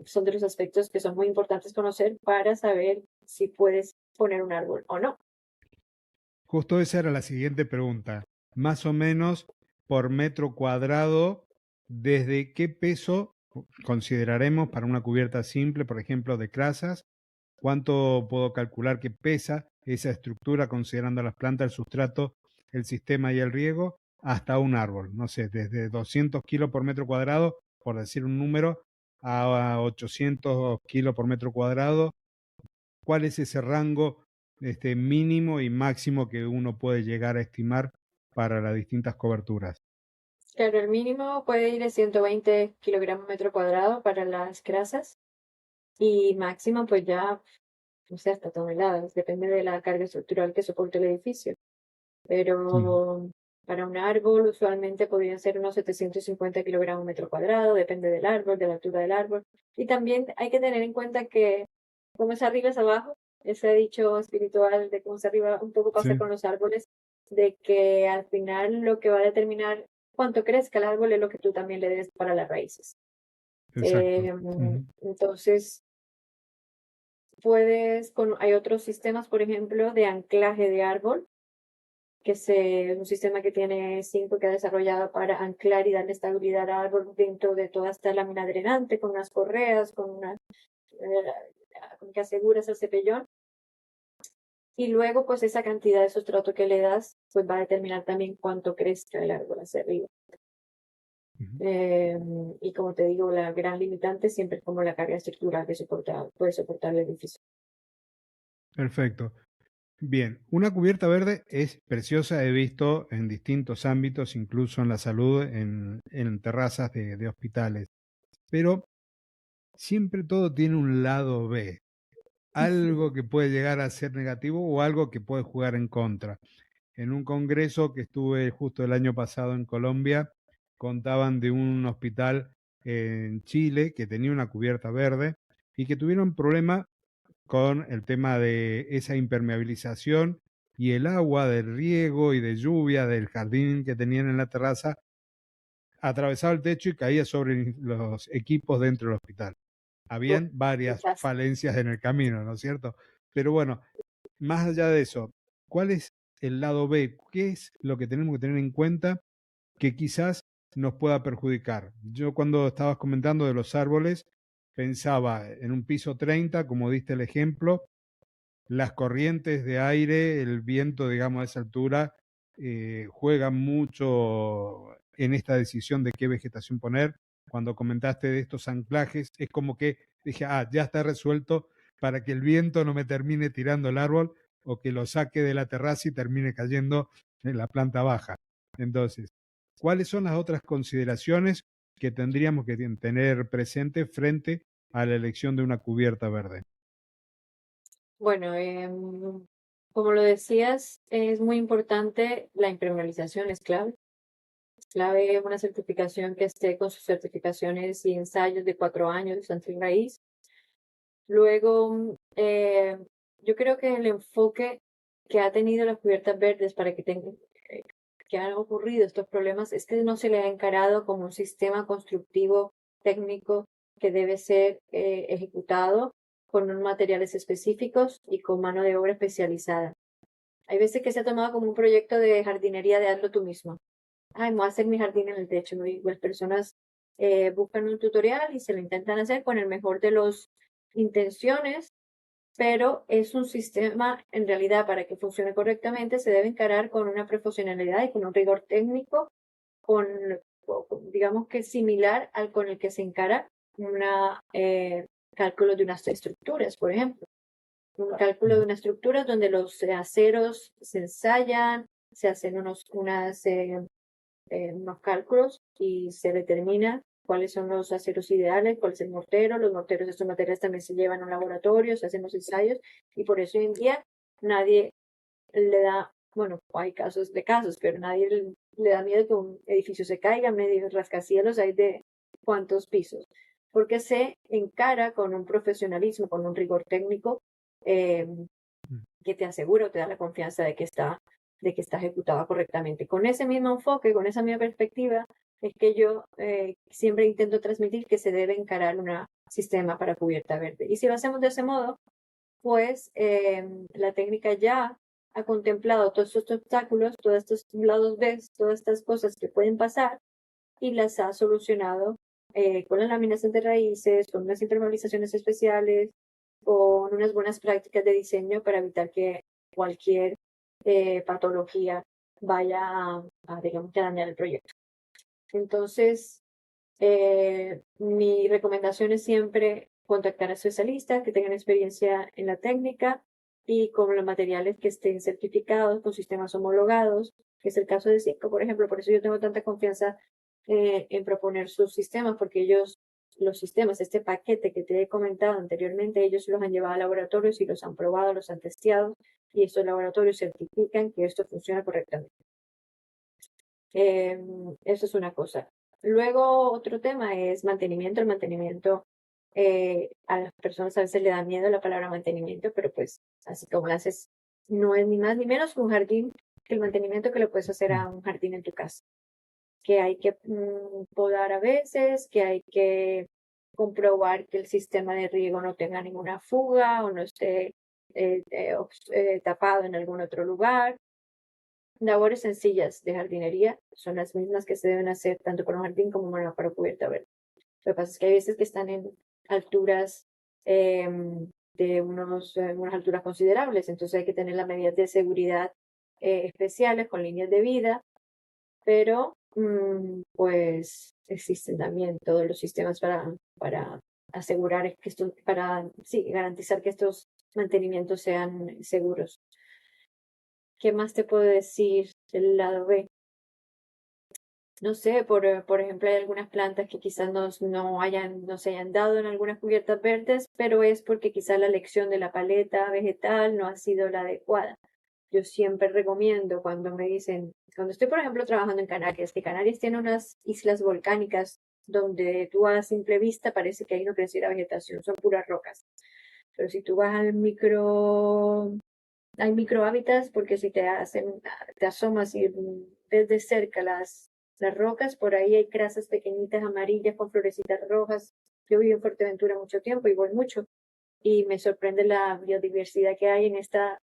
Son de los aspectos que son muy importantes conocer para saber si puedes poner un árbol o no. Justo esa era la siguiente pregunta. Más o menos por metro cuadrado, ¿desde qué peso consideraremos para una cubierta simple, por ejemplo, de crasas? ¿Cuánto puedo calcular que pesa esa estructura considerando las plantas, el sustrato, el sistema y el riego, hasta un árbol? No sé, desde 200 kilos por metro cuadrado, por decir un número, a 800 kilos por metro cuadrado. ¿Cuál es ese rango mínimo y máximo que uno puede llegar a estimar para las distintas coberturas. Claro, el mínimo puede ir de 120 kilogramos metro cuadrado para las grasas y máximo pues ya, no sé, hasta toneladas, depende de la carga estructural que soporte el edificio. Ujú. Pero para un árbol usualmente podrían ser unos 750 kilogramos metro cuadrado, depende del árbol, de la altura del árbol. Y también hay que tener en cuenta que como es arriba es abajo, ese dicho espiritual de cómo es arriba un poco pasa Sí, con los árboles, de que al final lo que va a determinar cuánto crezca el árbol es lo que tú también le des para las raíces. exacto. Ujú. Entonces, hay otros sistemas, por ejemplo, de anclaje de árbol es un sistema que tiene cinco que ha desarrollado para anclar y darle estabilidad al árbol dentro de toda esta lámina drenante, con unas correas, con que aseguras el cepellón. Y luego, pues esa cantidad de sustrato que le das, pues va a determinar también cuánto crezca el árbol hacia arriba. Ujú. Eh, y como te digo, la gran limitante siempre es como la carga estructural que puede soportar el edificio. Perfecto. Bien, una cubierta verde es preciosa, he visto en distintos ámbitos, incluso en la salud, en terrazas de hospitales, pero siempre todo tiene un lado B, algo que puede llegar a ser negativo o algo que puede jugar en contra. En un congreso que estuve justo el año pasado en Colombia, contaban de un hospital en Chile que tenía una cubierta verde y que tuvieron problema con el tema de esa impermeabilización y el agua del riego y de lluvia del jardín que tenían en la terraza atravesaba el techo y caía sobre los equipos dentro del hospital. Habían varias Quizás. falencias en el camino, ¿no es cierto? Pero bueno, más allá de eso, ¿cuál es el lado B? ¿Qué es lo que tenemos que tener en cuenta que quizás nos pueda perjudicar? Yo cuando estabas comentando de los árboles, pensaba en un piso 30, como diste el ejemplo, las corrientes de aire, el viento, digamos, a esa altura, juegan mucho en esta decisión de qué vegetación poner. Cuando comentaste de estos anclajes, es como que dije, ya está resuelto para que el viento no me termine tirando el árbol o que lo saque de la terraza y termine cayendo en la planta baja. Entonces, ¿cuáles son las otras consideraciones que tendríamos que tener presente frente a la elección de una cubierta verde? Bueno, como lo decías, es muy importante la impermeabilización, es clave. Es clave una certificación que esté con sus certificaciones y ensayos de 4 años de raíz. Luego, yo creo que el enfoque que ha tenido las cubiertas verdes para eh, que han ocurrido estos problemas es que no se le ha encarado como un sistema constructivo técnico que debe ser ejecutado con unos materiales específicos y con mano de obra especializada. Hay veces que se ha tomado como un proyecto de jardinería de hazlo tú mismo. Ay, me voy a hacer mi jardín en el techo, ¿no? Y las personas buscan un tutorial y se lo intentan hacer con el mejor de los intenciones, pero es un sistema, en realidad, para que funcione correctamente, se debe encarar con una profesionalidad y con un rigor técnico, con, digamos que similar al con el que se encara una cálculo de unas estructuras, por ejemplo. Un cálculo de una estructura donde los aceros se ensayan, se hacen unos cálculos y se determina cuáles son los aceros ideales, cuál es el mortero. Los morteros de estos materiales también se llevan a un laboratorio, se hacen los ensayos y por eso hoy en día nadie le da, bueno, hay casos de casos, pero nadie le da miedo que un edificio se caiga, medio rascacielos hay de cuántos pisos, porque se encara con un profesionalismo, con un rigor técnico eh, que te asegura o te da la confianza de que está ejecutada correctamente. Con ese mismo enfoque, con esa misma perspectiva, es que yo siempre intento transmitir que se debe encarar un sistema para cubierta verde. Y si lo hacemos de ese modo, pues la técnica ya ha contemplado todos estos obstáculos, todos estos lados B, todas estas cosas que pueden pasar y las ha solucionado con las laminación de raíces, con unas impermeabilizaciones especiales, con unas buenas prácticas de diseño para evitar que cualquier patología vaya digamos, a dañar el proyecto. Entonces, mi recomendación es siempre contactar a especialistas que tengan experiencia en la técnica y con los materiales que estén certificados, con sistemas homologados, que es el caso de Cisco, por ejemplo. Por eso yo tengo tanta confianza en proponer sus sistemas, porque ellos, los sistemas, este paquete que te he comentado anteriormente, ellos los han llevado a laboratorios y los han probado, los han testeado, y estos laboratorios certifican que esto funciona correctamente. Eso es una cosa. Luego, otro tema es mantenimiento. El mantenimiento, a las personas a veces le da miedo la palabra mantenimiento, pero pues así como lo haces, no es ni más ni menos que un jardín, que el mantenimiento que le puedes hacer a un jardín en tu casa. Que hay que podar a veces, que hay que comprobar que el sistema de riego no tenga ninguna fuga o no esté tapado en algún otro lugar. Labores sencillas de jardinería son las mismas que se deben hacer tanto para un jardín como para cubierta verde. Lo que pasa es que hay veces que están en alturas de unas alturas considerables, entonces hay que tener las medidas de seguridad especiales con líneas de vida, pero pues existen también todos los sistemas para asegurar que esto, para garantizar que estos mantenimientos sean seguros. ¿Qué más te puedo decir del lado B? No sé, por ejemplo, hay algunas plantas que quizás no se hayan dado en algunas cubiertas verdes, pero es porque quizás la elección de la paleta vegetal no ha sido la adecuada. Yo siempre recomiendo cuando me dicen, cuando estoy, por ejemplo, trabajando en Canarias, que Canarias tiene unas islas volcánicas donde tú a simple vista parece que ahí no creciera vegetación, son puras rocas. Pero si tú vas hay microhábitats porque si te asomas y ves de cerca las rocas, por ahí hay crasas pequeñitas amarillas con florecitas rojas. Yo vivo en Fuerteventura mucho tiempo y voy mucho y me sorprende la biodiversidad que hay en esta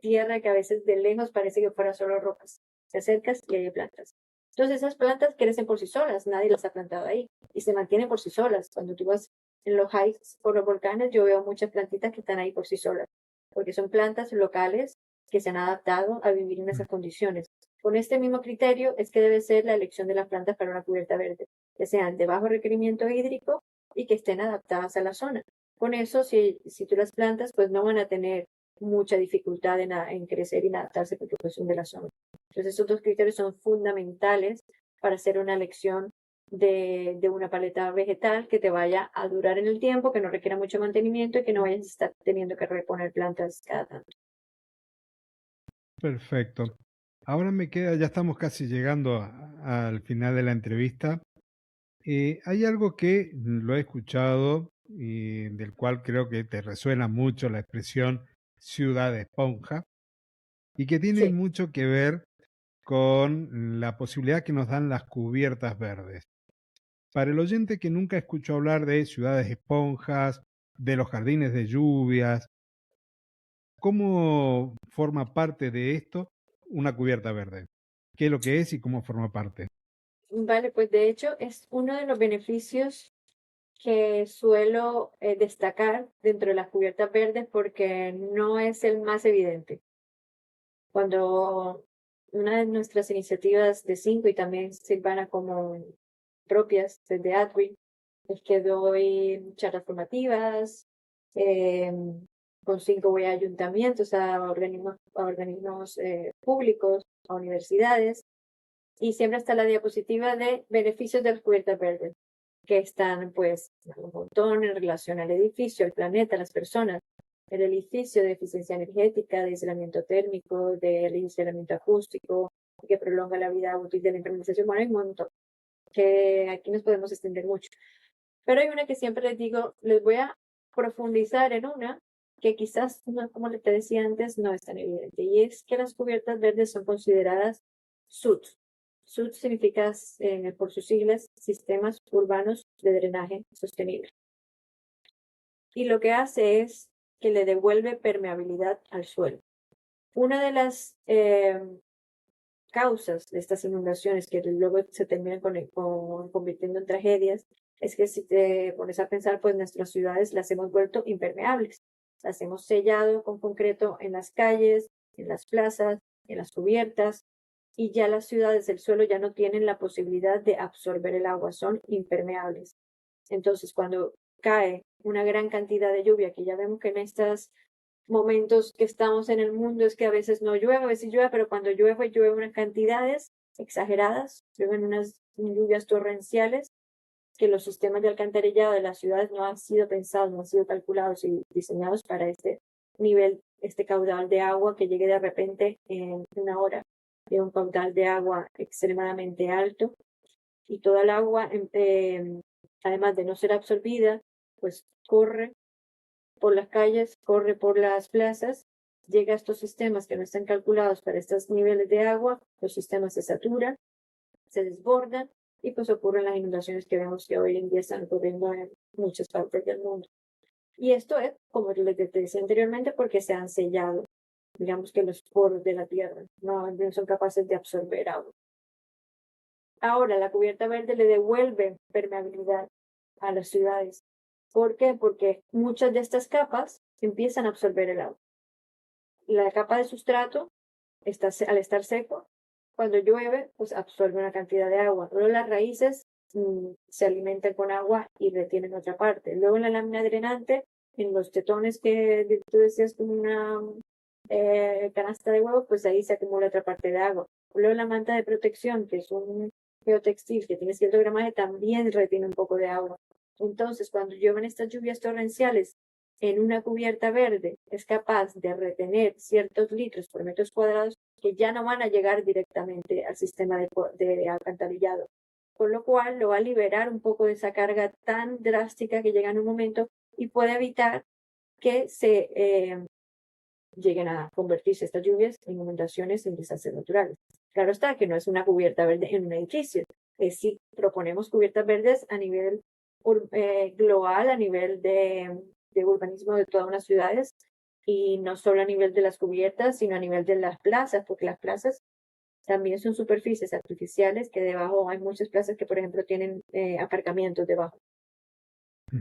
tierra que a veces de lejos parece que fuera solo rocas. Te acercas y hay plantas. Entonces esas plantas crecen por sí solas, nadie las ha plantado ahí y se mantienen por sí solas. Cuando tú vas en los hikes por los volcanes, yo veo muchas plantitas que están ahí por sí solas porque son plantas locales que se han adaptado a vivir en esas condiciones. Con este mismo criterio es que debe ser la elección de las plantas para una cubierta verde, que sean de bajo requerimiento hídrico y que estén adaptadas a la zona. Con eso, si tú las plantas, pues no van a tener mucha dificultad en crecer y en adaptarse porque pues son de la zona. Entonces, esos dos criterios son fundamentales para hacer una elección de una paleta vegetal que te vaya a durar en el tiempo, que no requiera mucho mantenimiento y que no vayas a estar teniendo que reponer plantas cada tanto. Perfecto. Ahora me queda, ya estamos casi llegando al final de la entrevista. Hay algo que lo he escuchado y del cual creo que te resuena mucho la expresión ciudad esponja y que tiene Sí. mucho que ver con la posibilidad que nos dan las cubiertas verdes. Para el oyente que nunca escuchó hablar de ciudades esponjas, de los jardines de lluvias, ¿cómo forma parte de esto una cubierta verde? ¿Qué es lo que es y cómo forma parte? Vale, pues de hecho es uno de los beneficios que suelo destacar dentro de las cubiertas verdes porque no es el más evidente. Cuando una de nuestras iniciativas de Cinco y también Silvana como propias desde ADWI es que doy charlas formativas, eh, con Cinco voy a ayuntamientos, a organismos públicos, a universidades, y siempre está la diapositiva de beneficios de las cubiertas verdes, que están pues un montón en relación al edificio, al planeta, a las personas. El edificio de eficiencia energética, de aislamiento térmico, de aislamiento acústico, que prolonga la vida útil de la implementación. Bueno, hay un montón, que aquí nos podemos extender mucho. Pero hay una que siempre les digo, les voy a profundizar en una que quizás, como te decía antes, no es tan evidente, y es que las cubiertas verdes son consideradas SUD. SUD significa, por sus siglas, Sistemas Urbanos de Drenaje Sostenible. Y lo que hace es que le devuelve permeabilidad al suelo. Una de las causas de estas inundaciones que luego se terminan convirtiendo en tragedias es que si te pones a pensar, pues nuestras ciudades las hemos vuelto impermeables. Las hemos sellado con concreto en las calles, en las plazas, en las cubiertas, y ya las ciudades del suelo ya no tienen la posibilidad de absorber el agua, son impermeables. Entonces, cuando cae una gran cantidad de lluvia, que ya vemos que en estas momentos que estamos en el mundo es que a veces no llueve, a veces llueve, pero cuando llueve, llueve unas cantidades exageradas, llueven unas lluvias torrenciales que los sistemas de alcantarillado de las ciudades no han sido pensados, no han sido calculados y diseñados para este nivel, este caudal de agua que llegue de repente en una hora, de un caudal de agua extremadamente alto y toda el agua, además de no ser absorbida, pues corre por las calles, corre por las plazas, llega a estos sistemas que no están calculados para estos niveles de agua, los sistemas se saturan, se desbordan y pues ocurren las inundaciones que vemos que hoy en día están ocurriendo en muchas partes del mundo. Y esto es, como les decía anteriormente, porque se han sellado, digamos que los poros de la tierra no son capaces de absorber agua. Ahora, la cubierta verde le devuelve permeabilidad a las ciudades. ¿Por qué? Porque muchas de estas capas empiezan a absorber el agua. La capa de sustrato, al estar seco, cuando llueve, pues absorbe una cantidad de agua. Luego las raíces se alimentan con agua y retienen otra parte. Luego en la lámina drenante, en los tetones que tú decías como una canasta de huevos, pues ahí se acumula otra parte de agua. Luego la manta de protección, que es un geotextil que tiene cierto gramaje, también retiene un poco de agua. Entonces, cuando llueven estas lluvias torrenciales en una cubierta verde, es capaz de retener ciertos litros por metros cuadrados que ya no van a llegar directamente al sistema de alcantarillado. Por lo cual lo va a liberar un poco de esa carga tan drástica que llega en un momento y puede evitar que se lleguen a convertirse estas lluvias en inundaciones, en desastres naturales. Claro está que no es una cubierta verde en un edificio, es si proponemos cubiertas verdes a nivel global, a nivel de urbanismo de todas las ciudades, y no solo a nivel de las cubiertas, sino a nivel de las plazas, porque las plazas también son superficies artificiales que debajo hay muchas plazas que, por ejemplo, tienen aparcamientos debajo.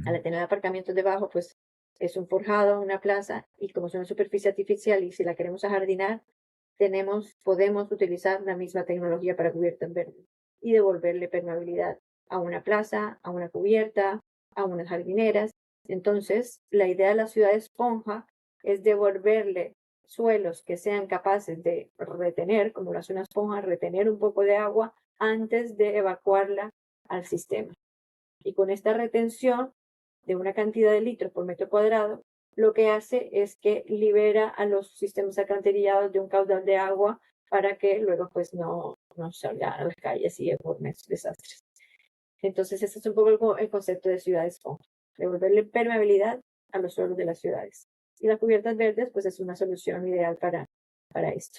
Al tener aparcamientos debajo, pues es un forjado, una plaza, y como es una superficie artificial y si la queremos ajardinar, podemos utilizar la misma tecnología para cubierta en verde y devolverle permeabilidad a una plaza, a una cubierta, a unas jardineras. Entonces, la idea de la ciudad esponja es devolverle suelos que sean capaces de retener, como lo hace una esponja, retener un poco de agua antes de evacuarla al sistema. Y con esta retención de una cantidad de litros por metro cuadrado, lo que hace es que libera a los sistemas alcantarillados de un caudal de agua para que luego pues no salgan a las calles y enormes desastres. Entonces, este es un poco el concepto de ciudad esponja, devolverle permeabilidad a los suelos de las ciudades. Y las cubiertas verdes, pues es una solución ideal para esto.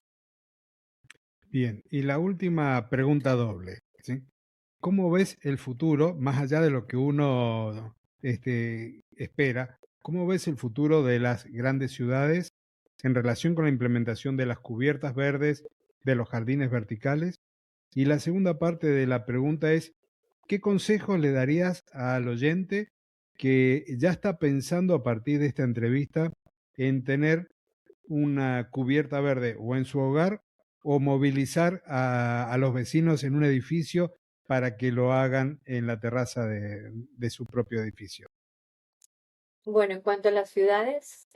Bien, y la última pregunta doble, ¿sí? ¿Cómo ves el futuro, más allá de lo que uno espera, cómo ves el futuro de las grandes ciudades en relación con la implementación de las cubiertas verdes, de los jardines verticales? Y la segunda parte de la pregunta es, ¿qué consejos le darías al oyente que ya está pensando a partir de esta entrevista en tener una cubierta verde o en su hogar o movilizar a los vecinos en un edificio para que lo hagan en la terraza de su propio edificio? Bueno, en cuanto a las ciudades,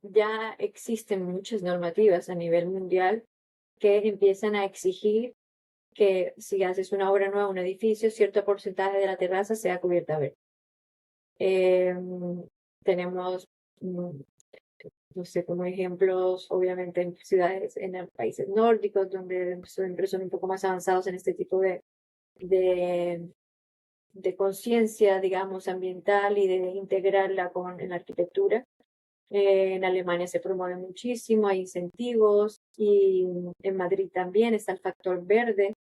ya existen muchas normativas a nivel mundial que empiezan a exigir que si haces una obra nueva, un edificio, cierto porcentaje de la terraza sea cubierta verde. Tenemos, no sé, como ejemplos, obviamente en ciudades, en países nórdicos, donde siempre son un poco más avanzados en este tipo de, de conciencia, digamos, ambiental y de integrarla en la arquitectura. En Alemania se promueve muchísimo, hay incentivos y en Madrid también está el factor verde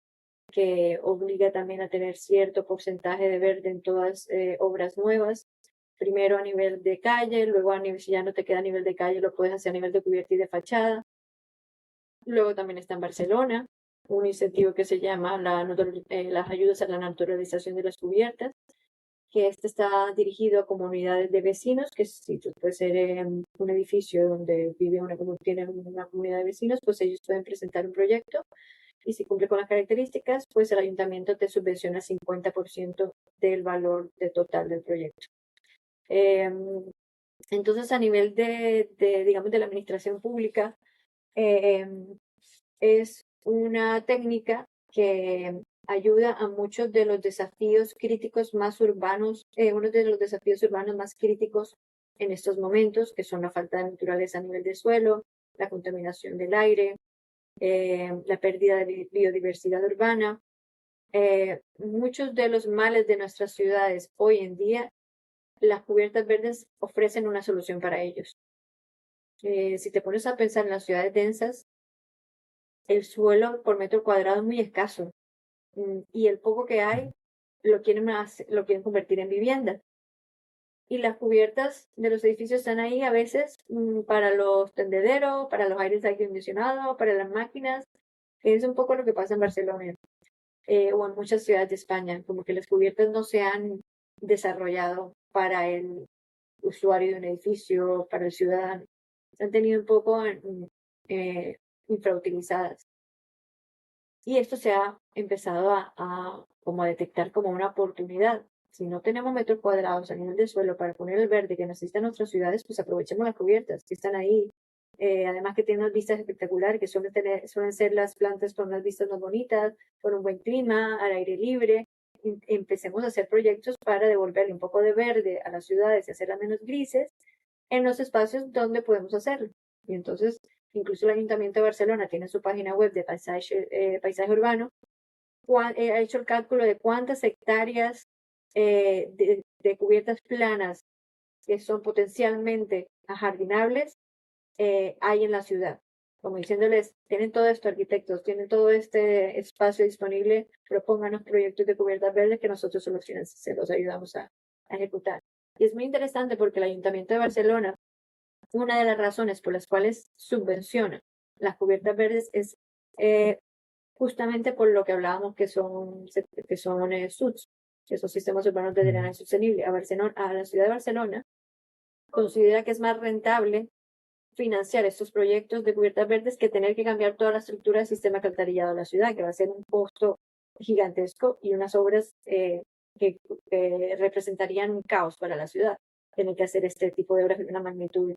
que obliga también a tener cierto porcentaje de verde en todas obras nuevas. Primero a nivel de calle, luego si ya no te queda a nivel de calle, lo puedes hacer a nivel de cubierta y de fachada. Luego también está en Barcelona un incentivo que se llama las ayudas a la naturalización de las cubiertas, que este está dirigido a comunidades de vecinos, que si puede ser un edificio donde tiene una comunidad de vecinos, pues ellos pueden presentar un proyecto y si cumple con las características, pues el ayuntamiento te subvenciona 50% del valor total del proyecto. Entonces, a nivel digamos, de la administración pública, es una técnica que ayuda a muchos de los desafíos críticos más urbanos, uno de los desafíos urbanos más críticos en estos momentos, que son la falta de naturaleza a nivel del suelo, la contaminación del aire, la pérdida de biodiversidad urbana. Muchos de los males de nuestras ciudades hoy en día, las cubiertas verdes ofrecen una solución para ellos. Si te pones a pensar en las ciudades densas, el suelo por metro cuadrado es muy escaso, y el poco que hay lo quieren convertir en vivienda. Y las cubiertas de los edificios están ahí a veces para los tendederos, para los aires acondicionados, para las máquinas. Es un poco lo que pasa en Barcelona o en muchas ciudades de España, como que las cubiertas no se han desarrollado para el usuario de un edificio, para el ciudadano. Se han tenido un poco infrautilizadas. Y esto se ha empezado como a detectar como una oportunidad. Si no tenemos metros cuadrados a nivel de suelo para poner el verde que necesitan nuestras ciudades, pues aprovechemos las cubiertas que están ahí. Además que tienen unas vistas espectaculares, que suelen ser las plantas con unas vistas más bonitas, con un buen clima, al aire libre. Empecemos a hacer proyectos para devolverle un poco de verde a las ciudades y hacerlas menos grises en los espacios donde podemos hacerlo. Y entonces, incluso el Ayuntamiento de Barcelona tiene su página web de paisaje urbano, ha hecho el cálculo de cuántas hectáreas de cubiertas planas que son potencialmente ajardinables hay en la ciudad. Como diciéndoles, tienen todo esto, arquitectos, tienen todo este espacio disponible, propónganos proyectos de cubiertas verdes que nosotros se los ayudamos a ejecutar. Y es muy interesante porque el Ayuntamiento de Barcelona, una de las razones por las cuales subvenciona las cubiertas verdes es justamente por lo que hablábamos que son SUDS, que son sistemas urbanos de drenaje sostenible. A la ciudad de Barcelona considera que es más rentable financiar estos proyectos de cubiertas verdes que tener que cambiar toda la estructura del sistema alcantarillado de la ciudad, que va a ser un costo gigantesco y unas obras que representarían un caos para la ciudad. Tener que hacer este tipo de obras de una magnitud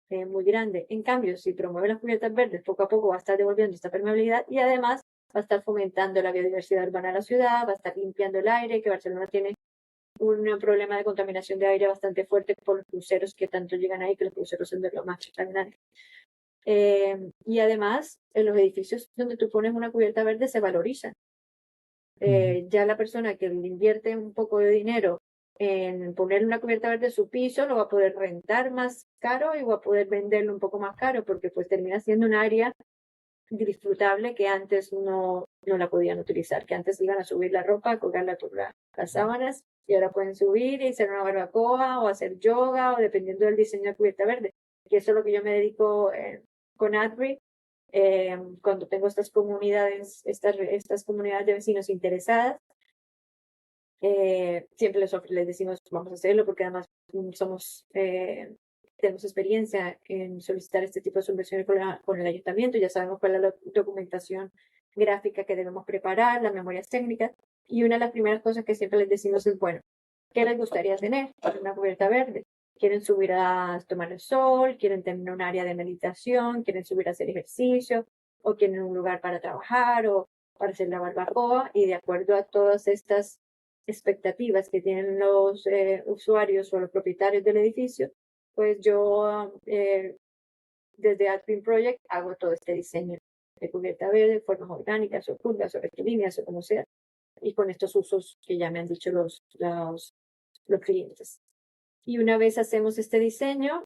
muy grande. En cambio, si promueve las cubiertas verdes, poco a poco va a estar devolviendo esta permeabilidad y además va a estar fomentando la biodiversidad urbana de la ciudad, va a estar limpiando el aire, que Barcelona tiene un problema de contaminación de aire bastante fuerte por los cruceros que tanto llegan ahí, que los cruceros son de lo más contaminantes. Y además, en los edificios donde tú pones una cubierta verde se valoriza. Ya la persona que invierte un poco de dinero en poner una cubierta verde en su piso lo va a poder rentar más caro y va a poder venderlo un poco más caro porque pues termina siendo un área disfrutable que antes no la podían utilizar, que antes iban a subir la ropa, a colgarla por las sábanas y ahora pueden subir y hacer una barbacoa o hacer yoga o dependiendo del diseño de cubierta verde, que eso es lo que yo me dedico con Adri. Cuando tengo estas comunidades de vecinos interesadas, siempre les decimos vamos a hacerlo porque además tenemos experiencia en solicitar este tipo de subvenciones con el ayuntamiento, ya sabemos cuál es la documentación gráfica que debemos preparar, las memorias técnicas, y una de las primeras cosas que siempre les decimos es, bueno, ¿qué les gustaría tener? Una cubierta verde. ¿Quieren subir a tomar el sol? ¿Quieren tener un área de meditación? ¿Quieren subir a hacer ejercicio? ¿O quieren un lugar para trabajar o para hacer la barbacoa? Y de acuerdo a todas estas expectativas que tienen los usuarios o los propietarios del edificio, pues yo desde Adpin Project hago todo este diseño de cubierta verde, formas orgánicas o curvas o rectilíneas o como sea, y con estos usos que ya me han dicho los clientes. Y una vez hacemos este diseño,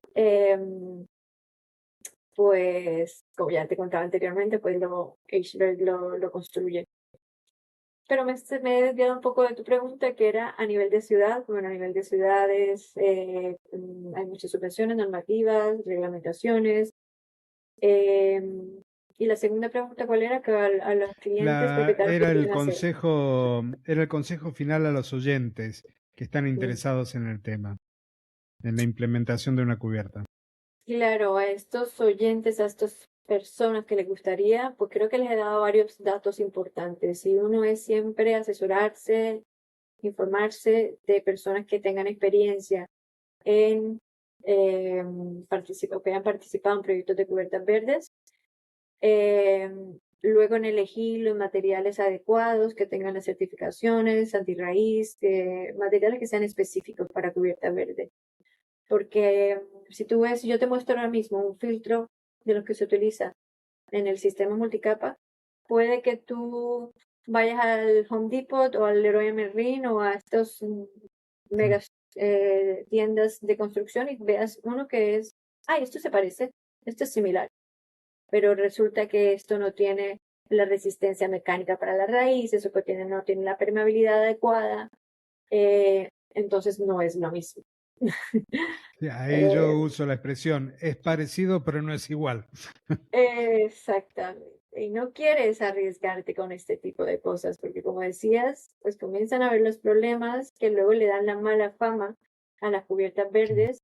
pues como ya te contaba anteriormente, pues Hberg lo construye. Pero me he desviado un poco de tu pregunta, que era a nivel de ciudad. Bueno, a nivel de ciudades hay muchas subvenciones, normativas, reglamentaciones. Y la segunda pregunta, ¿cuál era? Que a los clientes propietarios que quieren hacer. Era el consejo final a los oyentes que están interesados en el tema, en la implementación de una cubierta. Claro, a estos oyentes, a estas personas que les gustaría, pues creo que les he dado varios datos importantes. Y uno es siempre asesorarse, informarse de personas que tengan experiencia en que hayan participado en proyectos de cubiertas verdes. Luego en elegir los materiales adecuados que tengan las certificaciones, antirraíz, materiales que sean específicos para cubierta verde. Porque si tú ves, yo te muestro ahora mismo un filtro de los que se utiliza en el sistema multicapa, puede que tú vayas al Home Depot o al Leroy Merlin o a estos megas tiendas de construcción y veas uno que es, ay, esto se parece, esto es similar, pero resulta que esto no tiene la resistencia mecánica para las raíces o que no tiene la permeabilidad adecuada, entonces no es lo mismo. Sí, ahí yo uso la expresión, es parecido pero no es igual. Exactamente. Y no quieres arriesgarte con este tipo de cosas, porque como decías, pues comienzan a ver los problemas que luego le dan la mala fama a las cubiertas verdes,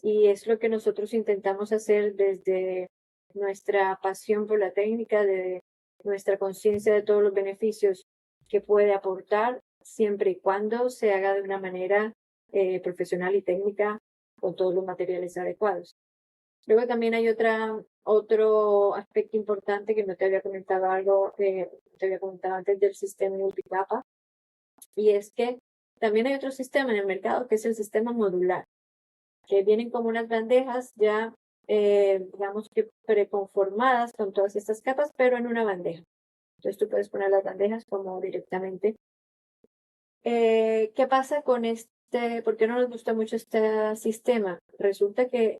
y es lo que nosotros intentamos hacer desde nuestra pasión por la técnica, de nuestra conciencia de todos los beneficios que puede aportar, siempre y cuando se haga de una manera profesional y técnica con todos los materiales adecuados. Luego también hay otro aspecto importante que no te había comentado algo, te había comentado antes del sistema multicapa, y es que también hay otro sistema en el mercado que es el sistema modular, que vienen como unas bandejas ya, digamos que preconformadas con todas estas capas, pero en una bandeja. Entonces tú puedes poner las bandejas como directamente. ¿Qué pasa con este? ¿Por qué no nos gusta mucho este sistema? Resulta que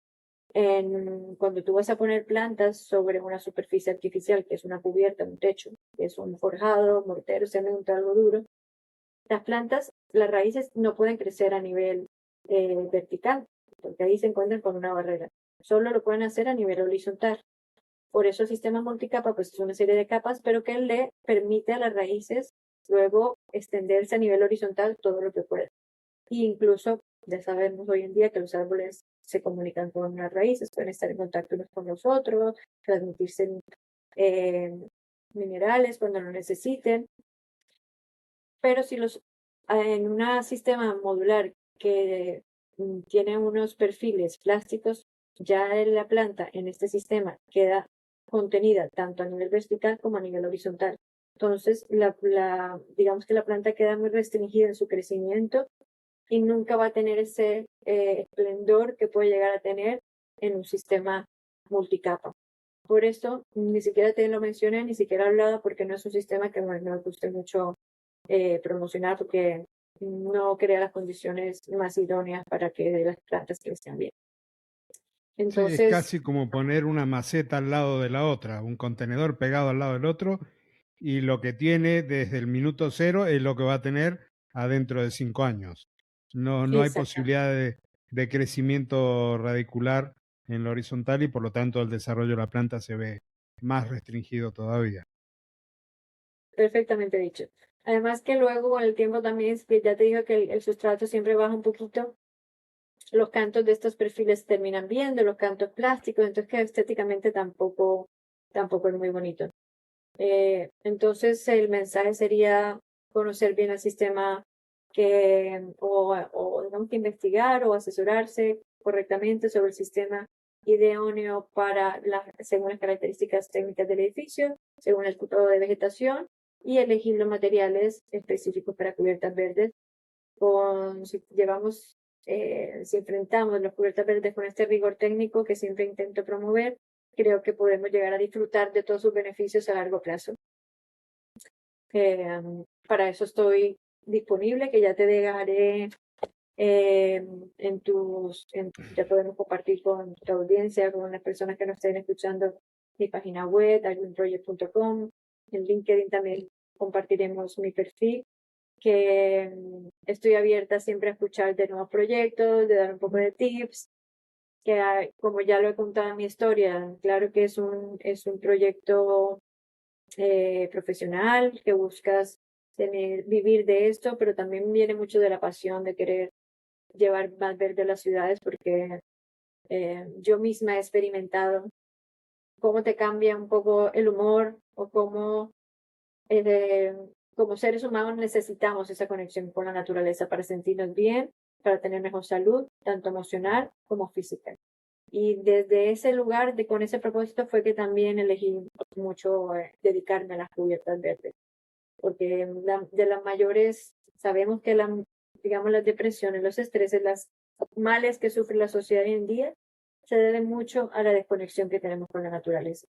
cuando tú vas a poner plantas sobre una superficie artificial, que es una cubierta, un techo, que es un forjado, mortero, cemento, algo duro, las plantas, las raíces no pueden crecer a nivel vertical, porque ahí se encuentran con una barrera. Solo lo pueden hacer a nivel horizontal. Por eso el sistema multicapa pues es una serie de capas, pero que le permite a las raíces luego extenderse a nivel horizontal todo lo que pueda. E incluso ya sabemos hoy en día que los árboles se comunican con las raíces, pueden estar en contacto unos con los otros, transmitirse minerales cuando lo necesiten. Pero si en un sistema modular que tiene unos perfiles plásticos, ya la planta en este sistema queda contenida tanto a nivel vertical como a nivel horizontal. Entonces, digamos que la planta queda muy restringida en su crecimiento y nunca va a tener ese esplendor que puede llegar a tener en un sistema multicapa. Por eso, ni siquiera te lo mencioné, ni siquiera he hablado, porque no es un sistema que me guste mucho promocionar, porque no crea las condiciones más idóneas para que las plantas crezcan bien. Sí, es Entonces, casi como poner una maceta al lado de la otra, un contenedor pegado al lado del otro, y lo que tiene desde el minuto cero es lo que va a tener adentro de 5 años. No hay exactamente, posibilidad de crecimiento radicular en lo horizontal y por lo tanto el desarrollo de la planta se ve más restringido todavía. perfectamente dicho. Además que luego con el tiempo también, que ya te digo que el sustrato siempre baja un poquito, los cantos de estos perfiles terminan viendo, los cantos plásticos, entonces que estéticamente tampoco es muy bonito. Entonces el mensaje sería conocer bien el sistema o digamos que investigar o asesorarse correctamente sobre el sistema idóneo según las características técnicas del edificio, según el tipo de vegetación, y elegir los materiales específicos para cubiertas verdes. Si enfrentamos las cubiertas verdes con este rigor técnico que siempre intento promover, creo que podemos llegar a disfrutar de todos sus beneficios a largo plazo. Para eso estoy disponible, que ya te dejaré ya podemos compartir con tu audiencia, con las personas que nos estén escuchando, mi página web, alwinproject.com. En LinkedIn también compartiremos mi perfil, que estoy abierta siempre a escuchar de nuevos proyectos, de dar un poco de tips, que como ya lo he contado en mi historia, claro que es un proyecto profesional, que buscas vivir de esto, pero también viene mucho de la pasión de querer llevar más verde a las ciudades, porque yo misma he experimentado cómo te cambia un poco el humor o cómo como seres humanos necesitamos esa conexión con la naturaleza para sentirnos bien para tener mejor salud, tanto emocional como física. Y desde ese lugar, con ese propósito, fue que también elegí mucho dedicarme a las cubiertas verdes, porque de las mayores, sabemos que digamos, las depresiones, los estreses, las males que sufre la sociedad hoy en día, se deben mucho a la desconexión que tenemos con la naturaleza.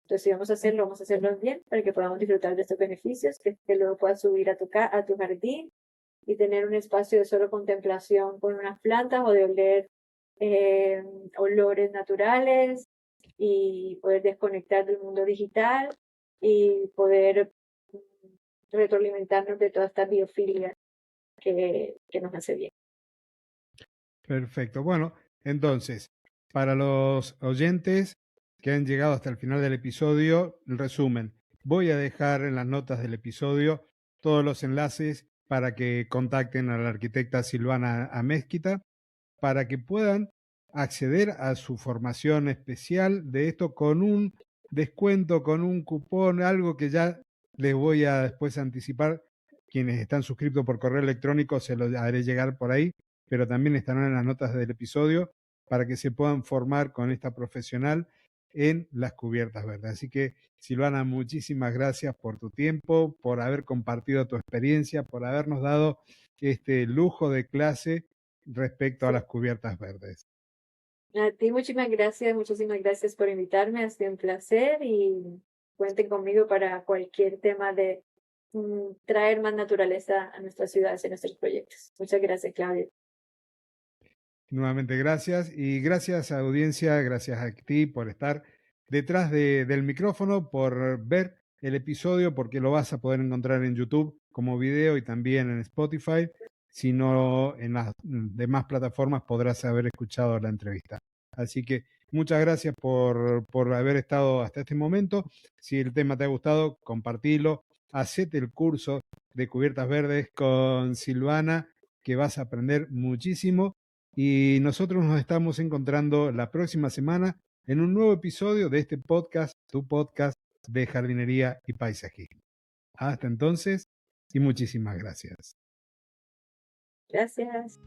Entonces, si vamos a hacerlo bien para que podamos disfrutar de estos beneficios, que luego puedas subir a tu jardín y tener un espacio de solo contemplación con unas plantas o de oler olores naturales y poder desconectar del mundo digital y poder retroalimentarnos de toda esta biofilia que nos hace bien. Perfecto. Bueno, entonces, para los oyentes que han llegado hasta el final del episodio, el resumen. Voy a dejar en las notas del episodio todos los enlaces para que contacten a la arquitecta Silvana Amezquita, para que puedan acceder a su formación especial de esto con un descuento, con un cupón, algo que ya les voy a después anticipar. Quienes están suscritos por correo electrónico se los haré llegar por ahí, pero también estarán en las notas del episodio para que se puedan formar con esta profesional en las cubiertas verdes. Así que, Silvana, muchísimas gracias por tu tiempo, por haber compartido tu experiencia, por habernos dado este lujo de clase respecto a las cubiertas verdes. A ti muchísimas gracias por invitarme, ha sido un placer y cuenten conmigo para cualquier tema de traer más naturaleza a nuestras ciudades y a nuestros proyectos. Muchas gracias, Claudia. Nuevamente gracias y gracias a audiencia, gracias a ti por estar detrás del micrófono, por ver el episodio, porque lo vas a poder encontrar en YouTube como video y también en Spotify. Si no, en las demás plataformas podrás haber escuchado la entrevista. Así que muchas gracias por haber estado hasta este momento. Si el tema te ha gustado, compartilo. Hacete el curso de cubiertas verdes con Silvana, que vas a aprender muchísimo. Y nosotros nos estamos encontrando la próxima semana en un nuevo episodio de este podcast, tu podcast de jardinería y paisajismo. Hasta entonces y muchísimas gracias. Gracias.